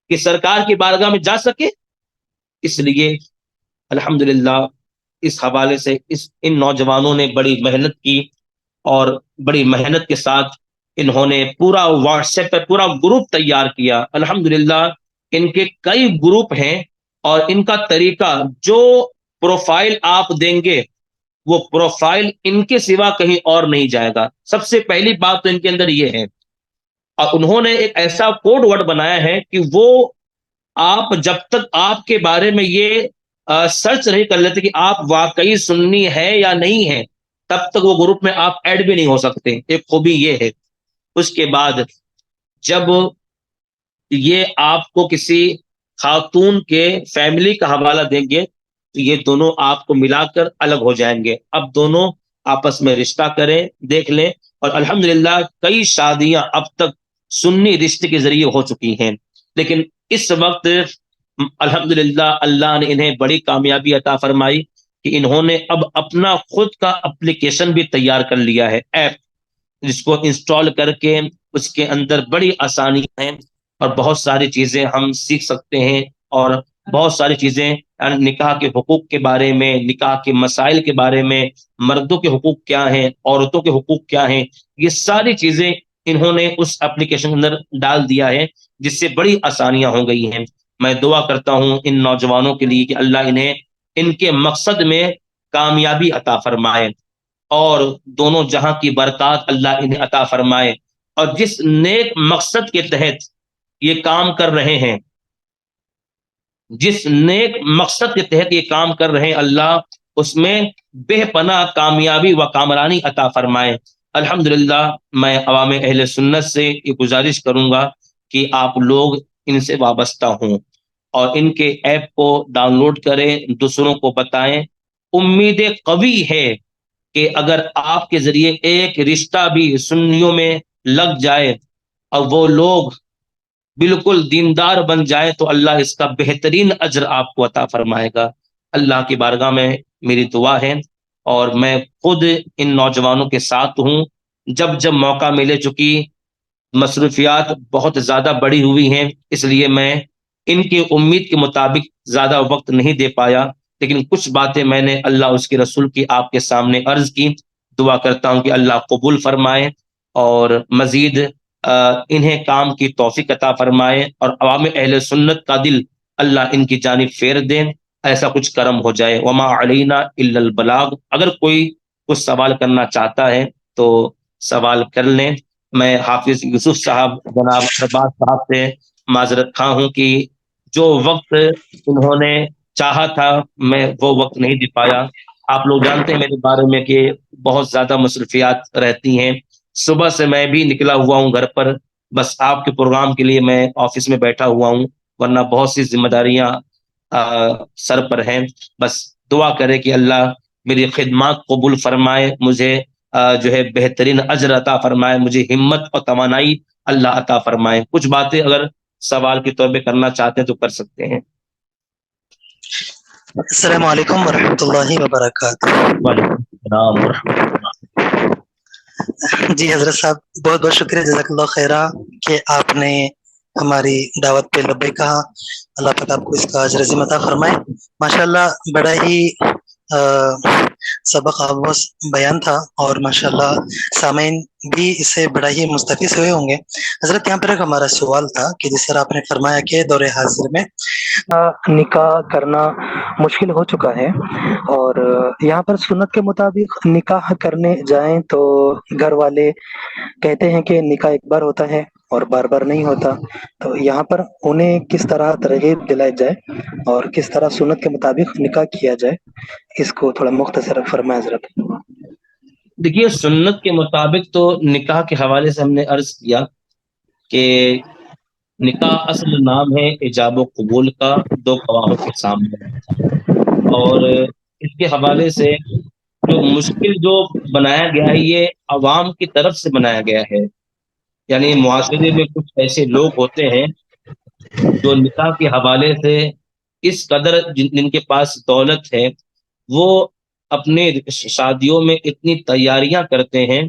کہ سرکار کی بارگاہ میں جا سکے؟ اس لیے الحمدللہ اس حوالے سے ان نوجوانوں نے بڑی محنت کی، اور بڑی محنت کے ساتھ انہوں نے پورا واٹس ایپ پہ پورا گروپ تیار کیا۔ الحمدللہ ان کے کئی گروپ ہیں، اور ان کا طریقہ، جو پروفائل آپ دیں گے وہ پروفائل ان کے سوا کہیں اور نہیں جائے گا۔ سب سے پہلی بات تو ان کے اندر یہ ہے، اور انہوں نے ایک ایسا کوڈ ورڈ بنایا ہے کہ وہ آپ جب تک آپ کے بارے میں یہ سرچ نہیں کر لیتے کہ آپ واقعی سنی ہے یا نہیں ہے، تب تک وہ گروپ میں آپ ایڈ بھی نہیں ہو سکتے۔ ایک خوبی یہ ہے۔ اس کے بعد جب یہ آپ کو کسی خاتون کے فیملی کا حوالہ دیں گے تو یہ دونوں آپ کو ملا کر الگ ہو جائیں گے۔ اب دونوں آپس میں رشتہ کریں، دیکھ لیں، اور الحمدللہ کئی شادیاں اب تک سنی رشتے کے ذریعے ہو چکی ہیں۔ لیکن اس وقت الحمدللہ اللہ نے انہیں بڑی کامیابی عطا فرمائی کہ انہوں نے اب اپنا خود کا اپلیکیشن بھی تیار کر لیا ہے، ایپ، جس کو انسٹال کر کے اس کے اندر بڑی آسانیاں ہیں اور بہت ساری چیزیں ہم سیکھ سکتے ہیں، اور بہت ساری چیزیں نکاح کے حقوق کے بارے میں، نکاح کے مسائل کے بارے میں، مردوں کے حقوق کیا ہیں، عورتوں کے حقوق کیا ہیں، یہ ساری چیزیں انہوں نے اس اپلیکیشن کے اندر ڈال دیا ہے، جس سے بڑی آسانیاں ہو گئی ہیں۔ میں دعا کرتا ہوں ان نوجوانوں کے لیے کہ اللہ انہیں ان کے مقصد میں کامیابی عطا فرمائے، اور دونوں جہاں کی برکات اللہ انہیں عطا فرمائے، اور جس نیک مقصد کے تحت یہ کام کر رہے ہیں، جس نیک مقصد کے تحت یہ کام کر رہے ہیں، اللہ اس میں بے پناہ کامیابی و کامرانی عطا فرمائے۔ الحمدللہ میں عوام اہل سنت سے یہ گزارش کروں گا کہ آپ لوگ ان سے وابستہ ہوں اور ان کے ایپ کو ڈاؤن لوڈ کریں، دوسروں کو بتائیں، امید قوی ہے کہ اگر آپ کے ذریعے ایک رشتہ بھی سنیوں میں لگ جائے اور وہ لوگ بالکل دیندار بن جائے تو اللہ اس کا بہترین اجر آپ کو عطا فرمائے گا۔ اللہ کی بارگاہ میں میری دعا ہے، اور میں خود ان نوجوانوں کے ساتھ ہوں۔ جب جب موقع ملے، چونکہ مصروفیات بہت زیادہ بڑی ہوئی ہیں، اس لیے میں ان کی امید کے مطابق زیادہ وقت نہیں دے پایا، لیکن کچھ باتیں میں نے اللہ اس کے رسول کی آپ کے سامنے عرض کی۔ دعا کرتا ہوں کہ اللہ قبول فرمائے اور مزید انہیں کام کی توفیق عطا فرمائے، اور عوام اہل سنت کا دل اللہ ان کی جانب پھیر دیں، ایسا کچھ کرم ہو جائے۔ وما علینا الا البلاغ۔ اگر کوئی کچھ سوال کرنا چاہتا ہے تو سوال کر لیں۔ میں حافظ یوسف صاحب، جناب عباس صاحب سے معذرت خواہ ہوں کہ جو وقت انہوں نے چاہا تھا میں وہ وقت نہیں دے پایا۔ آپ لوگ جانتے ہیں میرے بارے میں کہ بہت زیادہ مصروفیات رہتی ہیں، صبح سے میں بھی نکلا ہوا ہوں گھر پر، بس آپ کے پروگرام کے لیے میں آفس میں بیٹھا ہوا ہوں، ورنہ بہت سی ذمہ داریاں سر پر ہیں۔ بس دعا کرے کہ اللہ میری خدمات قبول فرمائے، مجھے جو ہے بہترین اجر عطا فرمائے، مجھے ہمت اور توانائی اللہ عطا فرمائے۔ کچھ باتیں اگر سوال کے طور پہ کرنا چاہتے ہیں تو کر سکتے ہیں۔ السلام علیکم ورحمۃ اللہ وبرکاتہ۔ وعلیکم السلام ورحمۃ اللہ۔ جی حضرت صاحب، بہت بہت شکریہ، جزاک اللہ خیرہ کہ آپ نے ہماری دعوت پہ لبیک کہا۔ اللہ پاک آپ کو اس کا اجر عظیم عطا فرمائے۔ ماشاءاللہ بڑا ہی سبق آموز بیان تھا، اور ماشاءاللہ سامعین بھی اس سے بڑا ہی مستفید ہوئے ہوں گے۔ حضرت یہاں پر ایک ہمارا سوال تھا کہ جس طرح آپ نے فرمایا کہ دور حاضر میں نکاح کرنا مشکل ہو چکا ہے، اور یہاں پر سنت کے مطابق نکاح کرنے جائیں تو گھر والے کہتے ہیں کہ نکاح ایک بار ہوتا ہے اور بار بار نہیں ہوتا، تو یہاں پر انہیں کس طرح ترغیب دلائی جائے اور کس طرح سنت کے مطابق نکاح کیا جائے، اس کو تھوڑا مختصر فرمائیں حضرت۔ دیکھیے، سنت کے مطابق تو نکاح کے حوالے سے ہم نے عرض کیا کہ نکاح اصل نام ہے ایجاب و قبول کا، دو گواہوں کے سامنے، اور اس کے حوالے سے جو مشکل جو بنایا گیا ہے یہ عوام کی طرف سے بنایا گیا ہے۔ یعنی معاشرے میں کچھ ایسے لوگ ہوتے ہیں جو نکاح کے حوالے سے اس قدر جن کے پاس دولت ہے، وہ اپنے شادیوں میں اتنی تیاریاں کرتے ہیں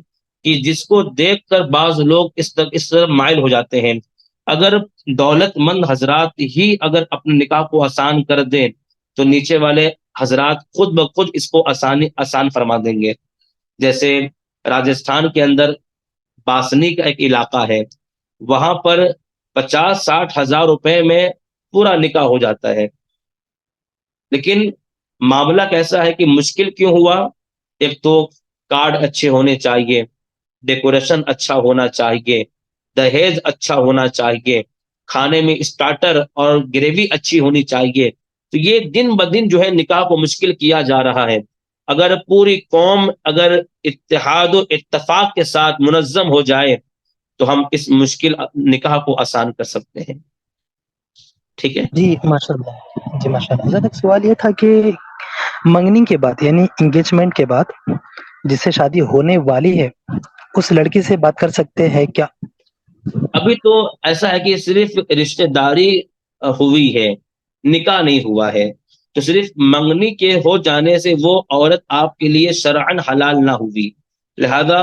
کہ جس کو دیکھ کر بعض لوگ اس طرح مائل ہو جاتے ہیں۔ اگر دولت مند حضرات ہی اگر اپنے نکاح کو آسان کر دیں تو نیچے والے حضرات خود بخود اس کو آسان فرما دیں گے۔ جیسے راجستھان کے اندر باسنی کا ایک علاقہ ہے، وہاں پر 50-60 ہزار روپے میں پورا نکاح ہو جاتا ہے، لیکن معاملہ کیسا ہے کہ مشکل کیوں ہوا؟ ایک تو کارڈ اچھے ہونے چاہیے، ڈیکوریشن اچھا ہونا چاہیے، دہیز اچھا ہونا چاہیے، کھانے میں اسٹارٹر اور گریوی اچھی ہونی چاہیے۔ تو یہ دن بدن جو ہے نکاح کو مشکل کیا جا رہا ہے۔ اگر پوری قوم اگر اتحاد و اتفاق کے ساتھ منظم ہو جائے تو ہم اس مشکل نکاح کو آسان کر سکتے ہیں۔ ٹھیک ہے جی ماشاء اللہ، جی ماشاء اللہ۔ حضرت ایک سوال یہ تھا کہ منگنی کے بعد یعنی انگیجمنٹ کے بعد جس سے شادی ہونے والی ہے اس لڑکی سے بات کر سکتے ہیں کیا؟ ابھی تو ایسا ہے کہ صرف رشتہ داری ہوئی ہے، نکاح نہیں ہوا ہے، تو صرف منگنی کے ہو جانے سے وہ عورت آپ کے لیے شرعن حلال نہ ہوئی، لہذا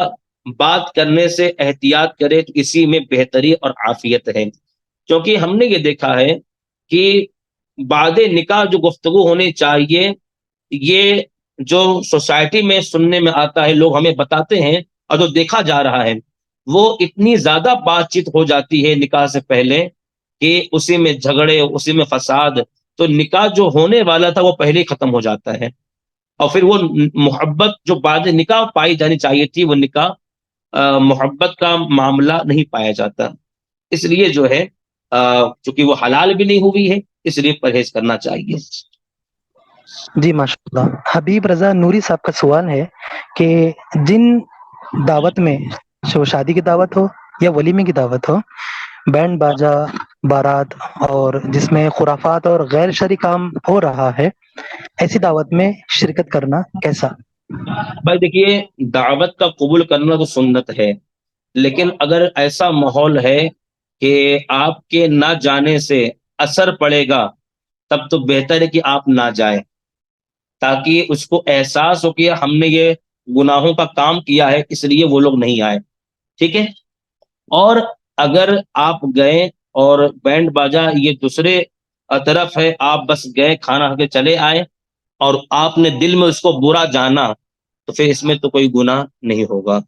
بات کرنے سے احتیاط کرے تو اسی میں بہتری اور عافیت ہے۔ کیونکہ ہم نے یہ دیکھا ہے کہ بعد نکاح جو گفتگو ہونی چاہیے، یہ جو سوسائٹی میں سننے میں آتا ہے، لوگ ہمیں بتاتے ہیں اور جو دیکھا جا رہا ہے، وہ اتنی زیادہ بات چیت ہو جاتی ہے نکاح سے پہلے کہ اسی میں جھگڑے، اسی میں فساد، تو نکاح جو ہونے والا تھا وہ پہلے ہی ختم ہو جاتا ہے، اور پھر وہ محبت جو بعد نکاح پائی جانی چاہیے تھی، وہ نکاح محبت کا معاملہ نہیں پایا جاتا۔ اس لیے جو ہے چونکہ وہ حلال بھی نہیں ہوئی ہے، اس لیے پرہیز کرنا چاہیے۔ جی ماشاء اللہ۔ حبیب رضا نوری صاحب کا سوال ہے کہ جن دعوت میں شادی کی دعوت ہو یا ولیمے کی دعوت ہو، بینڈ باجا، بارات، اور جس میں خرافات اور غیر شرعی کام ہو رہا ہے، ایسی دعوت میں شرکت کرنا کیسا؟ بھائی دیکھیے، دعوت کا قبول کرنا تو سنت ہے، لیکن اگر ایسا ماحول ہے کہ آپ کے نہ جانے سے اثر پڑے گا، تب تو بہتر ہے کہ آپ نہ جائیں، تاکہ اس کو احساس ہو کہ ہم نے یہ گناہوں کا کام کیا ہے، اس لیے وہ لوگ نہیں آئے، ٹھیک ہے۔ اور اگر آپ گئے اور بینڈ باجا یہ دوسرے طرف ہے، آپ بس گئے کھانا کھا کے چلے آئے اور آپ نے دل میں اس کو برا جانا، تو پھر اس میں تو کوئی گناہ نہیں ہوگا،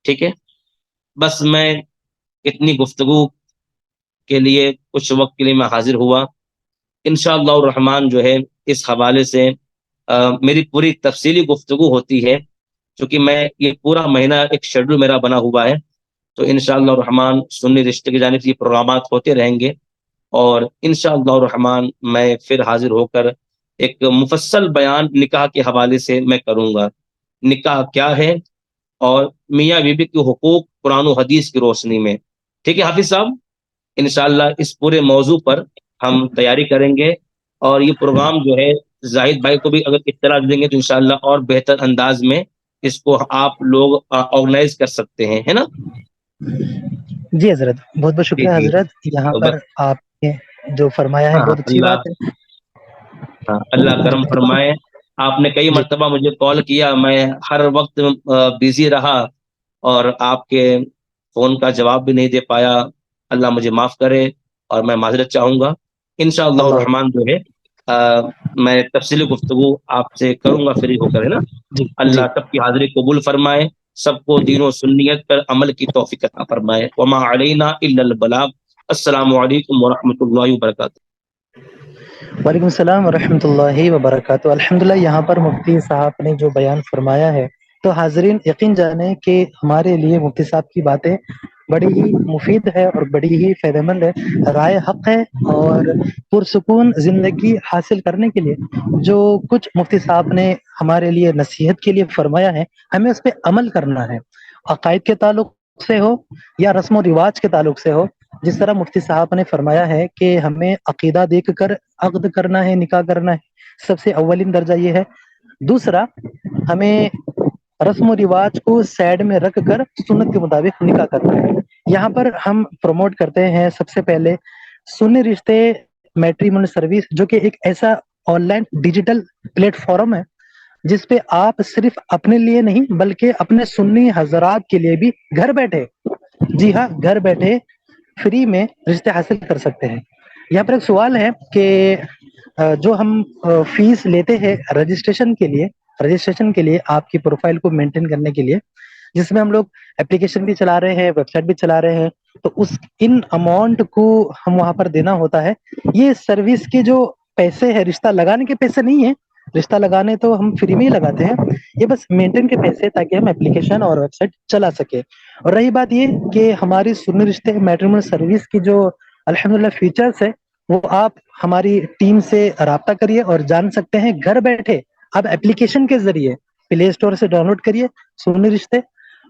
ٹھیک ہے۔ بس میں اتنی گفتگو کے لیے کچھ وقت کے لیے میں حاضر ہوا، انشاءاللہ الرحمن جو ہے اس حوالے سے میری پوری تفصیلی گفتگو ہوتی ہے، چونکہ میں یہ پورا مہینہ ایک شیڈول میرا بنا ہوا ہے، تو انشاءاللہ الرحمن سنی رشتے کی جانب سے یہ پروگرامات ہوتے رہیں گے، اور انشاءاللہ الرحمن میں پھر حاضر ہو کر ایک مفصل بیان نکاح کے حوالے سے میں کروں گا، نکاح کیا ہے اور میاں بیوی کے حقوق قرآن و حدیث کی روشنی میں، ٹھیک ہے حافظ صاحب۔ انشاءاللہ اس پورے موضوع پر ہم تیاری کریں گے، اور یہ پروگرام جو ہے زاہد بھائی کو بھی اگر اطلاع دیں گے تو انشاءاللہ اور بہتر انداز میں اس کو آپ لوگ آرگنائز کر سکتے ہیں، ہے نا؟ جی حضرت، بہت بہت جی شکریہ جی، حضرت، یہاں تو پر بس آپ نے جو فرمایا ہے ہاں بہت اچھی اللہ، بات ہے۔ ہاں اللہ کرم فرمائے۔ آپ نے کئی جی مرتبہ مجھے کال کیا، میں ہر وقت بزی رہا اور آپ کے فون کا جواب بھی نہیں دے پایا، اللہ مجھے معاف کرے اور میں معذرت چاہوں گا۔ انشاءاللہ اللہ، الرحمن جو ہے میں تفصیلی گفتگو آپ سے کروں گا فری ہو کر، ہے نا؟ جی جی، اللہ سب کی حاضری قبول فرمائے، سب کو دین و سنیت پر عمل کی توفیق عطا فرمائے، وما علینا الا البلاغ۔ السلام علیکم ورحمۃ اللہ وبرکاتہ۔ وعلیکم السلام ورحمۃ اللہ وبرکاتہ۔ الحمدللہ، یہاں پر مفتی صاحب نے جو بیان فرمایا ہے تو حاضرین یقین جانیں کہ ہمارے لیے مفتی صاحب کی باتیں بڑی ہی مفید ہے اور بڑی ہی فائدہ مند ہے، رائے حق ہے، اور پرسکون زندگی حاصل کرنے کے لیے جو کچھ مفتی صاحب نے ہمارے لیے نصیحت کے لیے فرمایا ہے، ہمیں اس پہ عمل کرنا ہے، عقائد کے تعلق سے ہو یا رسم و رواج کے تعلق سے ہو۔ جس طرح مفتی صاحب نے فرمایا ہے کہ ہمیں عقیدہ دیکھ کر عقد کرنا ہے، نکاح کرنا ہے، سب سے اولین درجہ یہ ہے۔ دوسرا، ہمیں رسم و رواج کو سائڈ میں رکھ کر سنت کے مطابق نکاح کرنا ہے۔ یہاں پر ہم پروموٹ کرتے ہیں سب سے پہلے سنی رشتے میٹریمونی سروس، جو کہ ایک ایسا on line digital plate form ہے جس پہ آپ صرف اپنے لیے نہیں بلکہ اپنے سنی حضرات کے لیے بھی گھر بیٹھے، جی ہاں گھر بیٹھے فری میں رشتے حاصل کر سکتے ہیں۔ یہاں پر ایک سوال ہے کہ جو ہم فیس لیتے ہیں رجسٹریشن کے لیے آپ کی پروفائل کو مینٹین کرنے کے لیے، جس میں ہم لوگ اپلیکیشن بھی چلا رہے ہیں، ویب سائٹ بھی چلا رہے ہیں، تو ان اماؤنٹ کو ہم وہاں پر دینا ہوتا ہے۔ یہ سروس کے جو پیسے ہیں، رشتہ لگانے کے پیسے نہیں ہیں، رشتہ لگانے تو ہم فری میں ہی لگاتے ہیں، یہ بس مینٹین کے پیسے تاکہ ہم اپلیکیشن اور ویب سائٹ چلا سکے۔ اور رہی بات یہ کہ ہماری سنی رشتے میٹریمونی سروس کی جو الحمدللہ فیچرز ہے، وہ آپ ہماری ٹیم سے رابطہ کریے اور جان سکتے ہیں گھر بیٹھے، آپ اپلیکیشن کے ذریعے پلے اسٹور سے ڈاؤن لوڈ کریے سنی رشتے۔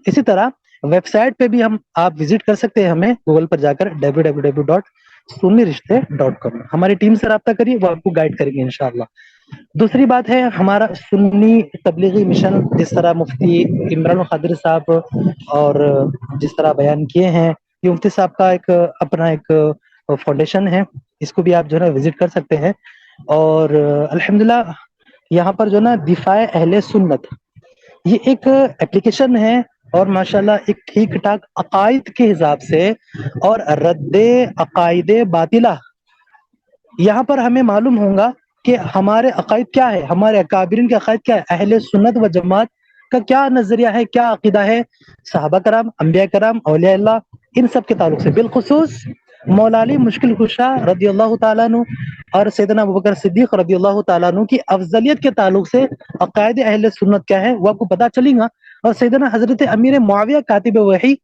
اسی طرح ویب سائٹ پہ بھی آپ وزٹ کر سکتے ہیں، ہمیں گوگل پر جا کر www.sunirishte.com، ہماری ٹیم سے رابطہ کریے، وہ آپ کو گائیڈ کریں گے انشاءاللہ۔ دوسری بات ہے ہمارا سنی تبلیغی مشن، جس طرح مفتی عمران القادری صاحب اور جس طرح بیان کیے ہیں، یہ مفتی صاحب کا ایک اپنا ایک فاؤنڈیشن ہے، اس کو بھی آپ جو ہے نا وزٹ کر سکتے ہیں۔ اور الحمدللہ یہاں پر جو ہے نا دفاع اہل سنت، یہ ایک اپلیکیشن ہے، اور ماشاءاللہ ایک ٹھیک ٹھاک عقائد کے حساب سے اور رد عقائد باطلہ، یہاں پر ہمیں معلوم ہوگا کہ ہمارے عقائد کیا ہے، ہمارے اکابرین کے عقائد کیا ہے، اہل سنت و جماعت کا کیا نظریہ ہے، کیا عقیدہ ہے، صحابہ کرام، انبیاء کرام، اولیاء اللہ، ان سب کے تعلق سے، بالخصوص مولا علی مشکل کشا رضی اللہ تعالیٰ عنہ اور سیدنا ابوبکر صدیق رضی اللہ تعالیٰ عنہ کی افضلیت کے تعلق سے عقائد اہل سنت کیا ہے وہ آپ کو پتہ چلے گا۔ اور سیدنا حضرت امیر معاویہ کاتب وحی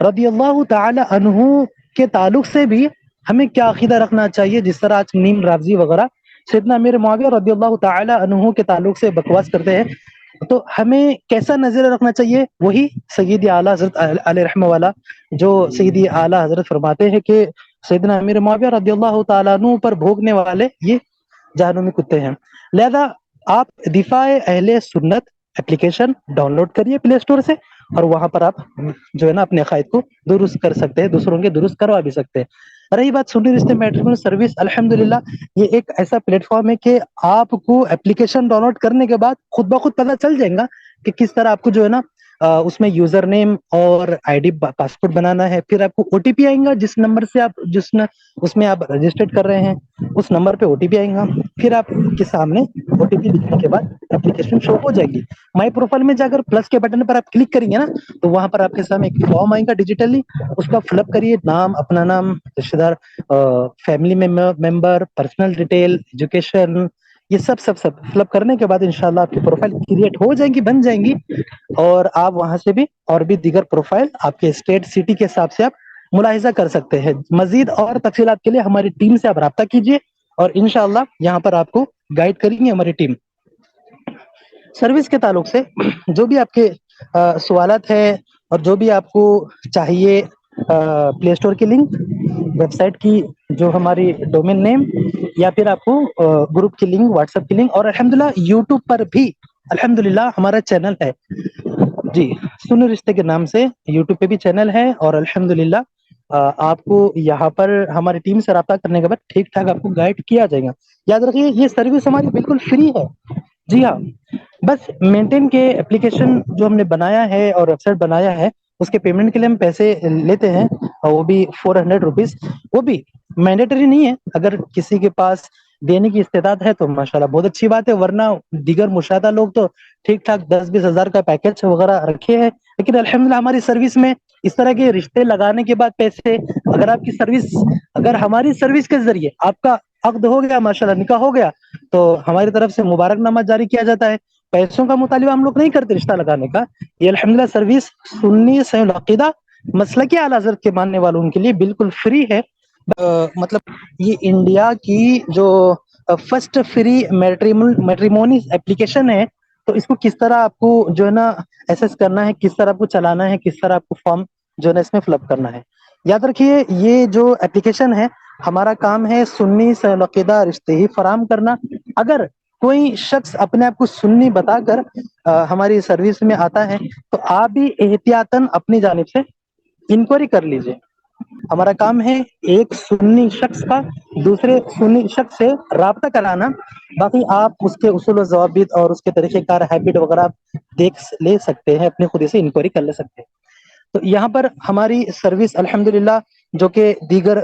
رضی اللہ تعالی عنہ کے تعلق سے بھی ہمیں کیا عقیدہ رکھنا چاہیے، جس طرح آج نیم رافضی وغیرہ سیدنا امیر معاویہ رضی اللہ تعالی عنہ کے تعلق سے بکواس کرتے ہیں، تو ہمیں کیسا نظریہ رکھنا چاہیے؟ وہی سیدی اعلیٰ حضرت علیہ رحمہ والا، جو سیدی اعلیٰ حضرت فرماتے ہیں کہ سیدنا امیر معاویہ رضی اللہ تعالیٰ عنہ پر بھوگنے والے یہ جہنمی کتے ہیں. لہذا آپ دفاع اہل سنت اپلیکیشن ڈاؤن لوڈ کریے پلے اسٹور سے, اور وہاں پر آپ جو ہے نا اپنے عقائد کو درست کر سکتے ہیں, دوسروں کے درست کروا بھی سکتے ہیں. رہی بات سنی رشتے میٹریمونی سروس, الحمدللہ یہ ایک ایسا پلیٹ فارم ہے کہ آپ کو اپلیکیشن ڈاؤن لوڈ کرنے کے بعد خود بخود پتہ چل جائے گا کہ کس طرح آپ کو جو ہے نا اس میں یوزر نیم اور آئی ڈی پاسپورٹ بنانا ہے. پھر آپ کو او ٹی پی آئیں گا, جس نمبر سے آپ اس میں آپ رجسٹرڈ کر رہے ہیں اس نمبر پہ او ٹی پی آئیں گا. پھر آپ کے سامنے او ٹی پی لکھنے کے بعد اپلیکیشن شو ہو جائے گی. مائی پروفائل میں جا کر پلس کے بٹن پر آپ کلک کریں گے نا, تو وہاں پر آپ کے سامنے ایک فارم آئے گا ڈیجیٹلی, اس کا فل اپ کریے, نام, اپنا نام, رشتے دار, family member, personal detail, education, یہ سب فل اپ کرنے کے بعد انشاءاللہ آپ کی پروفائل کریٹ ہو جائیں گی, بن جائیں گی. اور آپ وہاں سے بھی اور بھی دیگر پروفائل آپ کے اسٹیٹ سٹی کے حساب سے آپ ملاحظہ کر سکتے ہیں. مزید اور تفصیلات کے لیے ہماری ٹیم سے آپ رابطہ کیجیے, اور انشاءاللہ یہاں پر آپ کو گائیڈ کریں گے ہماری ٹیم. سروس کے تعلق سے جو بھی آپ کے سوالات ہیں اور جو بھی آپ کو چاہیے, پلے اسٹور کی لنک, ویب سائٹ کی جو ہماری ڈومین نیم, یا پھر آپ کو گروپ کی لنک, واٹس ایپ کی لنک, اور الحمدللہ یوٹیوب پر بھی الحمدللہ ہمارا چینل ہے جی, سنی رشتے کے نام سے یوٹیوب پہ بھی چینل ہے. اور الحمدللہ آپ کو یہاں پر ہماری ٹیم سے رابطہ کرنے کے بعد ٹھیک ٹھاک آپ کو گائیڈ کیا جائے گا. یاد رکھیے یہ سروس ہماری بالکل فری ہے. جی ہاں, بس مینٹین کے اپلیکیشن جو ہم نے بنایا ہے اور ویب سائٹ بنایا ہے اس کے پیمنٹ کے لیے ہم پیسے لیتے ہیں, اور وہ بھی 400 روپیز. وہ بھی مینڈیٹری نہیں ہے, اگر کسی کے پاس دینے کی استعداد ہے تو ماشاءاللہ بہت اچھی بات ہے, ورنہ دیگر مشاہدہ لوگ تو ٹھیک ٹھاک 10-20 ہزار کا پیکج وغیرہ رکھے ہیں. لیکن الحمدللہ ہماری سروس میں اس طرح کے رشتے لگانے کے بعد پیسے, اگر آپ کی سروس, اگر ہماری سروس کے ذریعے آپ کا عقد ہو گیا, ماشاءاللہ نکاح ہو گیا, تو ہماری طرف سے مبارک نامہ جاری کیا جاتا ہے. پیسوں کا مطالبہ ہم لوگ نہیں کرتے رشتہ لگانے کا. یہ الحمدللہ سروس سنی صحیح العقیدہ مسلک اعلی حضرت کے ماننے والوں کے لیے بالکل فری ہے. مطلب یہ انڈیا کی جو فرسٹ فری میٹریمونی اپلیکیشن ہے, تو اس کو کس طرح آپ کو جو ہے نا ایسس کرنا ہے, کس طرح آپ کو چلانا ہے, کس طرح آپ کو فارم جو ہے نا اس میں فل اپ کرنا ہے. یاد رکھیے یہ جو اپلیکیشن ہے ہمارا کام ہے سنی صحیح العقیدہ رشتے ہی فراہم کرنا. اگر کوئی شخص اپنے آپ کو سنی بتا کر ہماری سروس میں آتا ہے تو آپ بھی احتیاطاً اپنی جانب سے انکوائری کر لیجئے. ہمارا کام ہے ایک سنی شخص کا دوسرے سنی شخص سے رابطہ کرانا. باقی آپ اس کے اصول و ضوابط اور اس کے طریقہ کار, ہیبٹ وغیرہ دیکھ لے سکتے ہیں, اپنے خود سے انکوائری کر لے سکتے ہیں. تو یہاں پر ہماری سروس الحمدللہ جو کہ دیگر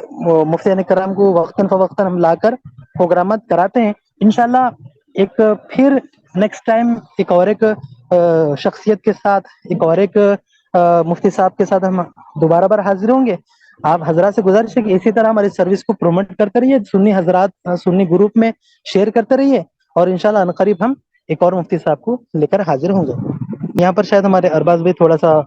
مفتیان کرام کو وقتاً فوقتاً ہم لا کر پروگرامات کراتے ہیں, انشاءاللہ ایک پھر نیکسٹ ٹائم ایک اور ایک شخصیت کے ساتھ, ایک اور ایک مفتی صاحب کے ساتھ ہم دوبارہ بار حاضر ہوں گے. آپ حضرات سے گزارش ہے کہ اسی طرح ہماری سروس کو پروموٹ کرتے رہیے, سنی حضرات سنی گروپ میں شیئر کرتے رہیے, اور انشاءاللہ عنقریب ہم ایک اور مفتی صاحب کو لے کر حاضر ہوں گے. یہاں پر شاید ہمارے ارباز بھائی تھوڑا سا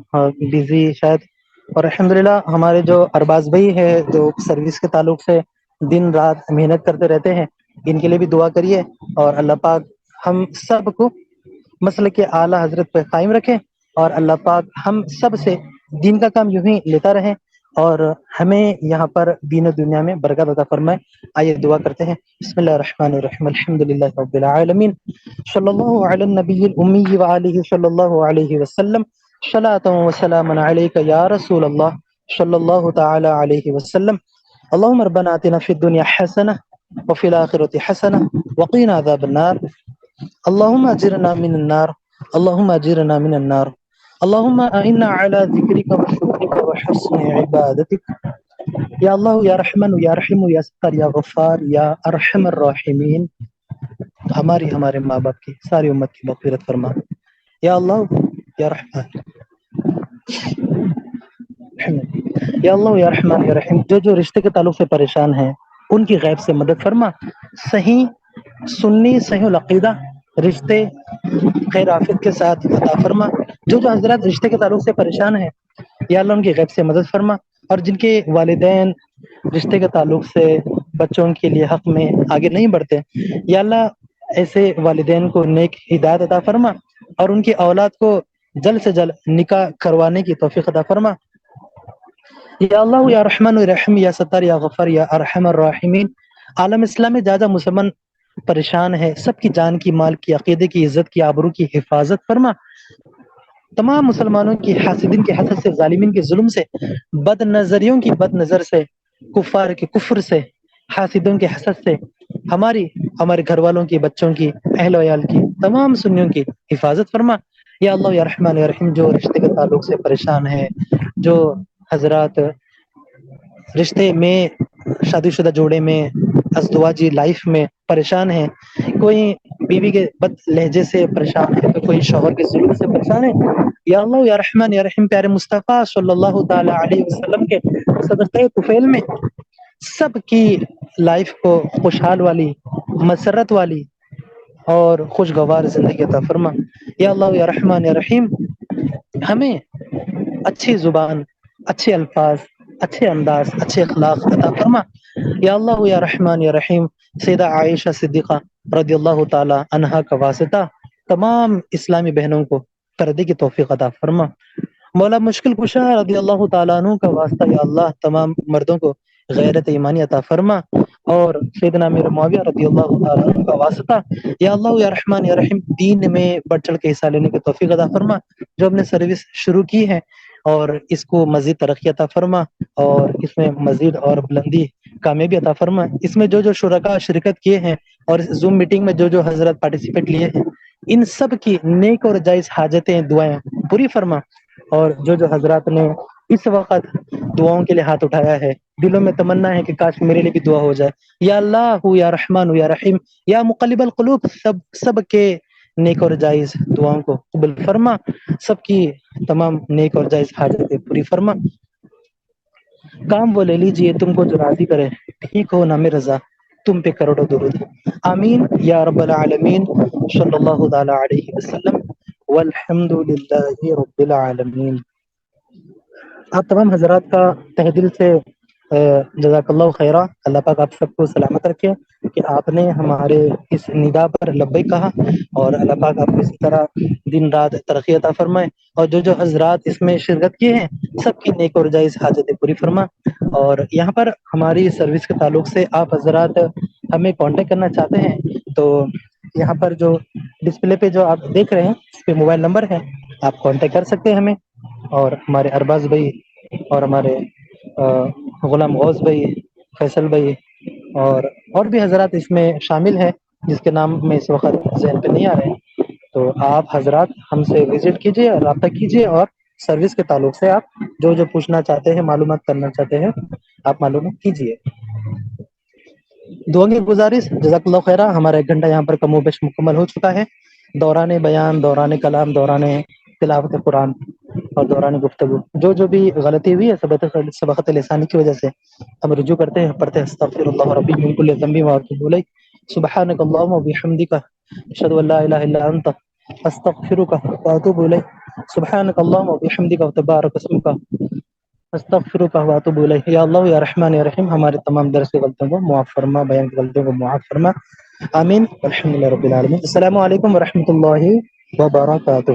بزی شاید, اور الحمدللہ ہمارے جو ارباز بھائی ہے جو سروس کے تعلق سے دن رات محنت کرتے رہتے ہیں, ان کے لیے بھی دعا کریے. اور اللہ پاک ہم سب کو مسلک اعلی حضرت پہ قائم رکھے, اور اللہ پاک ہم سب سے دین کا کام یوں ہی لیتا رہے, اور ہمیں یہاں پر دین و دنیا میں برکت عطا فرمائے. آئیے دعا کرتے ہیں. بسم اللہ الرحمن الرحیم, الحمدللہ رب العالمین, صلی اللہ علی النبی الامی وآلہ صلی اللہ علیہ وسلم, صلاۃ و سلام علیک یا رسول اللہ صلی اللہ تعالی علیہ وسلم. اللهم ربنا آتنا في الدنيا حسنة وفي الآخرة حسنة وقنا عذاب النار. اللهم أجرنا من النار, اللهم أجرنا من النار. اللهم أعنا على ذكرك وشكرك وحسن عبادتك. یا اللہ یا رحمن یا رحیم یا ستار یا غفار یا ارحم الراحمین, ہمارے ماں باپ کی ساری امت کی مغفرت فرما. یا اللہ یا رحمان, یا اللہ یا رحمان یا رحیم, جو رشتے کے تعلق سے پریشان ہیں ان کی غیب سے مدد فرما. صحیح سنی صحیح العقیدہ رشتے خیر عافیت کے ساتھ عطا فرما. جو حضرات رشتے کے تعلق سے پریشان ہیں یا اللہ ان کی غیب سے مدد فرما, اور جن کے والدین رشتے کے تعلق سے بچوں کے لیے حق میں آگے نہیں بڑھتے, یا اللہ ایسے والدین کو نیک ہدایت عطا فرما, اور ان کی اولاد کو جلد سے جلد نکاح کروانے کی توفیق عطا فرما. یا اللہ یا رحمن یا رحیم یا ستار یا غفار یا ارحم الراحمین. عالم اسلام میں جہاں مسلمان پریشان ہے سب کی جان کی مال کی عقیدے کی عزت کی آبرو کی حفاظت فرما تمام مسلمانوں کی حاسدین کے حسد سے ظالمین کے ظلم سے بد نظریوں کی بد نظر سے کفار کے کفر سے حاسدوں کے حسد سے ہمارے گھر والوں کی بچوں کی اہل و عیال کی تمام سنیوں کی حفاظت فرما یا اللہ یا رحمان یا رحیم جو رشتے کے تعلق سے پریشان ہے جو حضرات رشتے میں شادی شدہ جوڑے میں ازدواجی لائف میں پریشان ہے کوئی بیوی کے بد لہجے سے پریشان ہے تو کوئی شوہر کے ظلم سے پریشان ہے یا اللہ یا رحمان یا رحیم پیارے مصطفیٰ صلی اللہ تعالی علیہ وسلم کے صدقہ طفیل میں سب کی لائف کو خوشحال والی مسرت والی اور خوشگوار زندگی عطا فرما یا اللہ یا رحمان یا رحیم ہمیں اچھی زبان اچھے الفاظ اچھے انداز اچھے اخلاق عطا فرما یا اللہ یا رحمان یا رحیم سیدہ عائشہ صدیقہ رضی اللہ تعالی عنہا کا واسطہ تمام اسلامی بہنوں کو پردے کی توفیق عطا فرما مولا مشکل کشا رضی اللہ تعالیٰ عنہ کا واسطہ یا اللہ تمام مردوں کو غیرت ایمانی عطا فرما اور سیدنا امیر معاویہ رضی اللہ تعالیٰ عنہ کا واسطہ یا اللہ یا رحمان یا رحیم دین میں بڑھ چڑھ کے حصہ لینے کی توفیق عطا فرما جو ہم نے سروس شروع کی ہے اور اس کو مزید ترقی عطا فرما اور اس میں مزید اور بلندی کامیابی عطا فرما اس میں جو شرکا شرکت کیے ہیں اور زوم میٹنگ میں جو حضرت پارٹیسپیٹ لیے ہیں ان سب کی نیک اور جائز حاجتیں دعائیں پوری فرما اور جو حضرات نے اس وقت دعاؤں کے لیے ہاتھ اٹھایا ہے دلوں میں تمنا ہے کہ کاش میرے لیے بھی دعا ہو جائے یا اللہ یا رحمان یا رحیم یا مقلب القلوب سب کے نیک اور جائز دعاؤں کو قبول فرما سب کی تمام نیک اور جائز حاجتیں پوری فرما کام وہ لے لیجئے تم کو جو راضی کرے ٹھیک ہو نام رضا تم پہ کروڑوں درود آمین یا رب العالمین صلی اللہ تعالی علیہ وسلم والحمد للہ رب العالمین آپ تمام حضرات کا تہ دل سے جزاک اللہ خیرہ اللہ پاک آپ سب کو سلامت رکھے کہ آپ نے ہمارے اس ندا پر لبیک کہا اور اللہ پاک آپ کو اسی طرح دن رات ترقی عطا فرمائے اور جو حضرات اس میں شرکت کیے ہیں سب کی نیک اور جائز حاجتیں پوری فرما اور یہاں پر ہماری سروس کے تعلق سے آپ حضرات ہمیں کانٹیکٹ کرنا چاہتے ہیں تو یہاں پر جو ڈسپلے پہ جو آپ دیکھ رہے ہیں اس پہ موبائل نمبر ہے آپ کانٹیکٹ کر سکتے ہیں ہمیں اور ہمارے ارباز بھائی اور ہمارے غلام غوث بھائی فیصل بھائی اور بھی حضرات اس میں شامل ہیں جس کے نام میں اس وقت ذہن پہ نہیں آ رہے ہیں تو آپ حضرات ہم سے وزٹ کیجئے رابطہ کیجئے اور سروس کے تعلق سے آپ جو پوچھنا چاہتے ہیں معلومات کرنا چاہتے ہیں آپ معلومات کیجئے دعا کی گزارش جزاک اللہ خیرہ ہمارا 1 گھنٹہ یہاں پر کم و بیش مکمل ہو چکا ہے دوران بیان دوران کلام دوران تلاوت قرآن اور دوران گفتگو جو بھی غلطی ہوئی ہے سبقت لسانی کی وجہ سے ہم رجوع کرتے ہیں پڑھتے ہیں استغفر اللہ ربی من کل ذنب واتوب الیہ سبحانک اللہم وبحمدک اشہد ان لا الہ الا انت استغفرک واتوب الیہ سبحانک اللہم وبحمدک وتبارک اسمک استغفرک واتوب الیہ یا اللہ یا رحمان یا رحیم ہمارے تمام درس کی غلطیوں کو معاف فرما بیان کی غلطیوں کو معاف فرما آمین الحمدللہ رب العالمین السلام علیکم ورحمۃ اللہ وبرکاتہ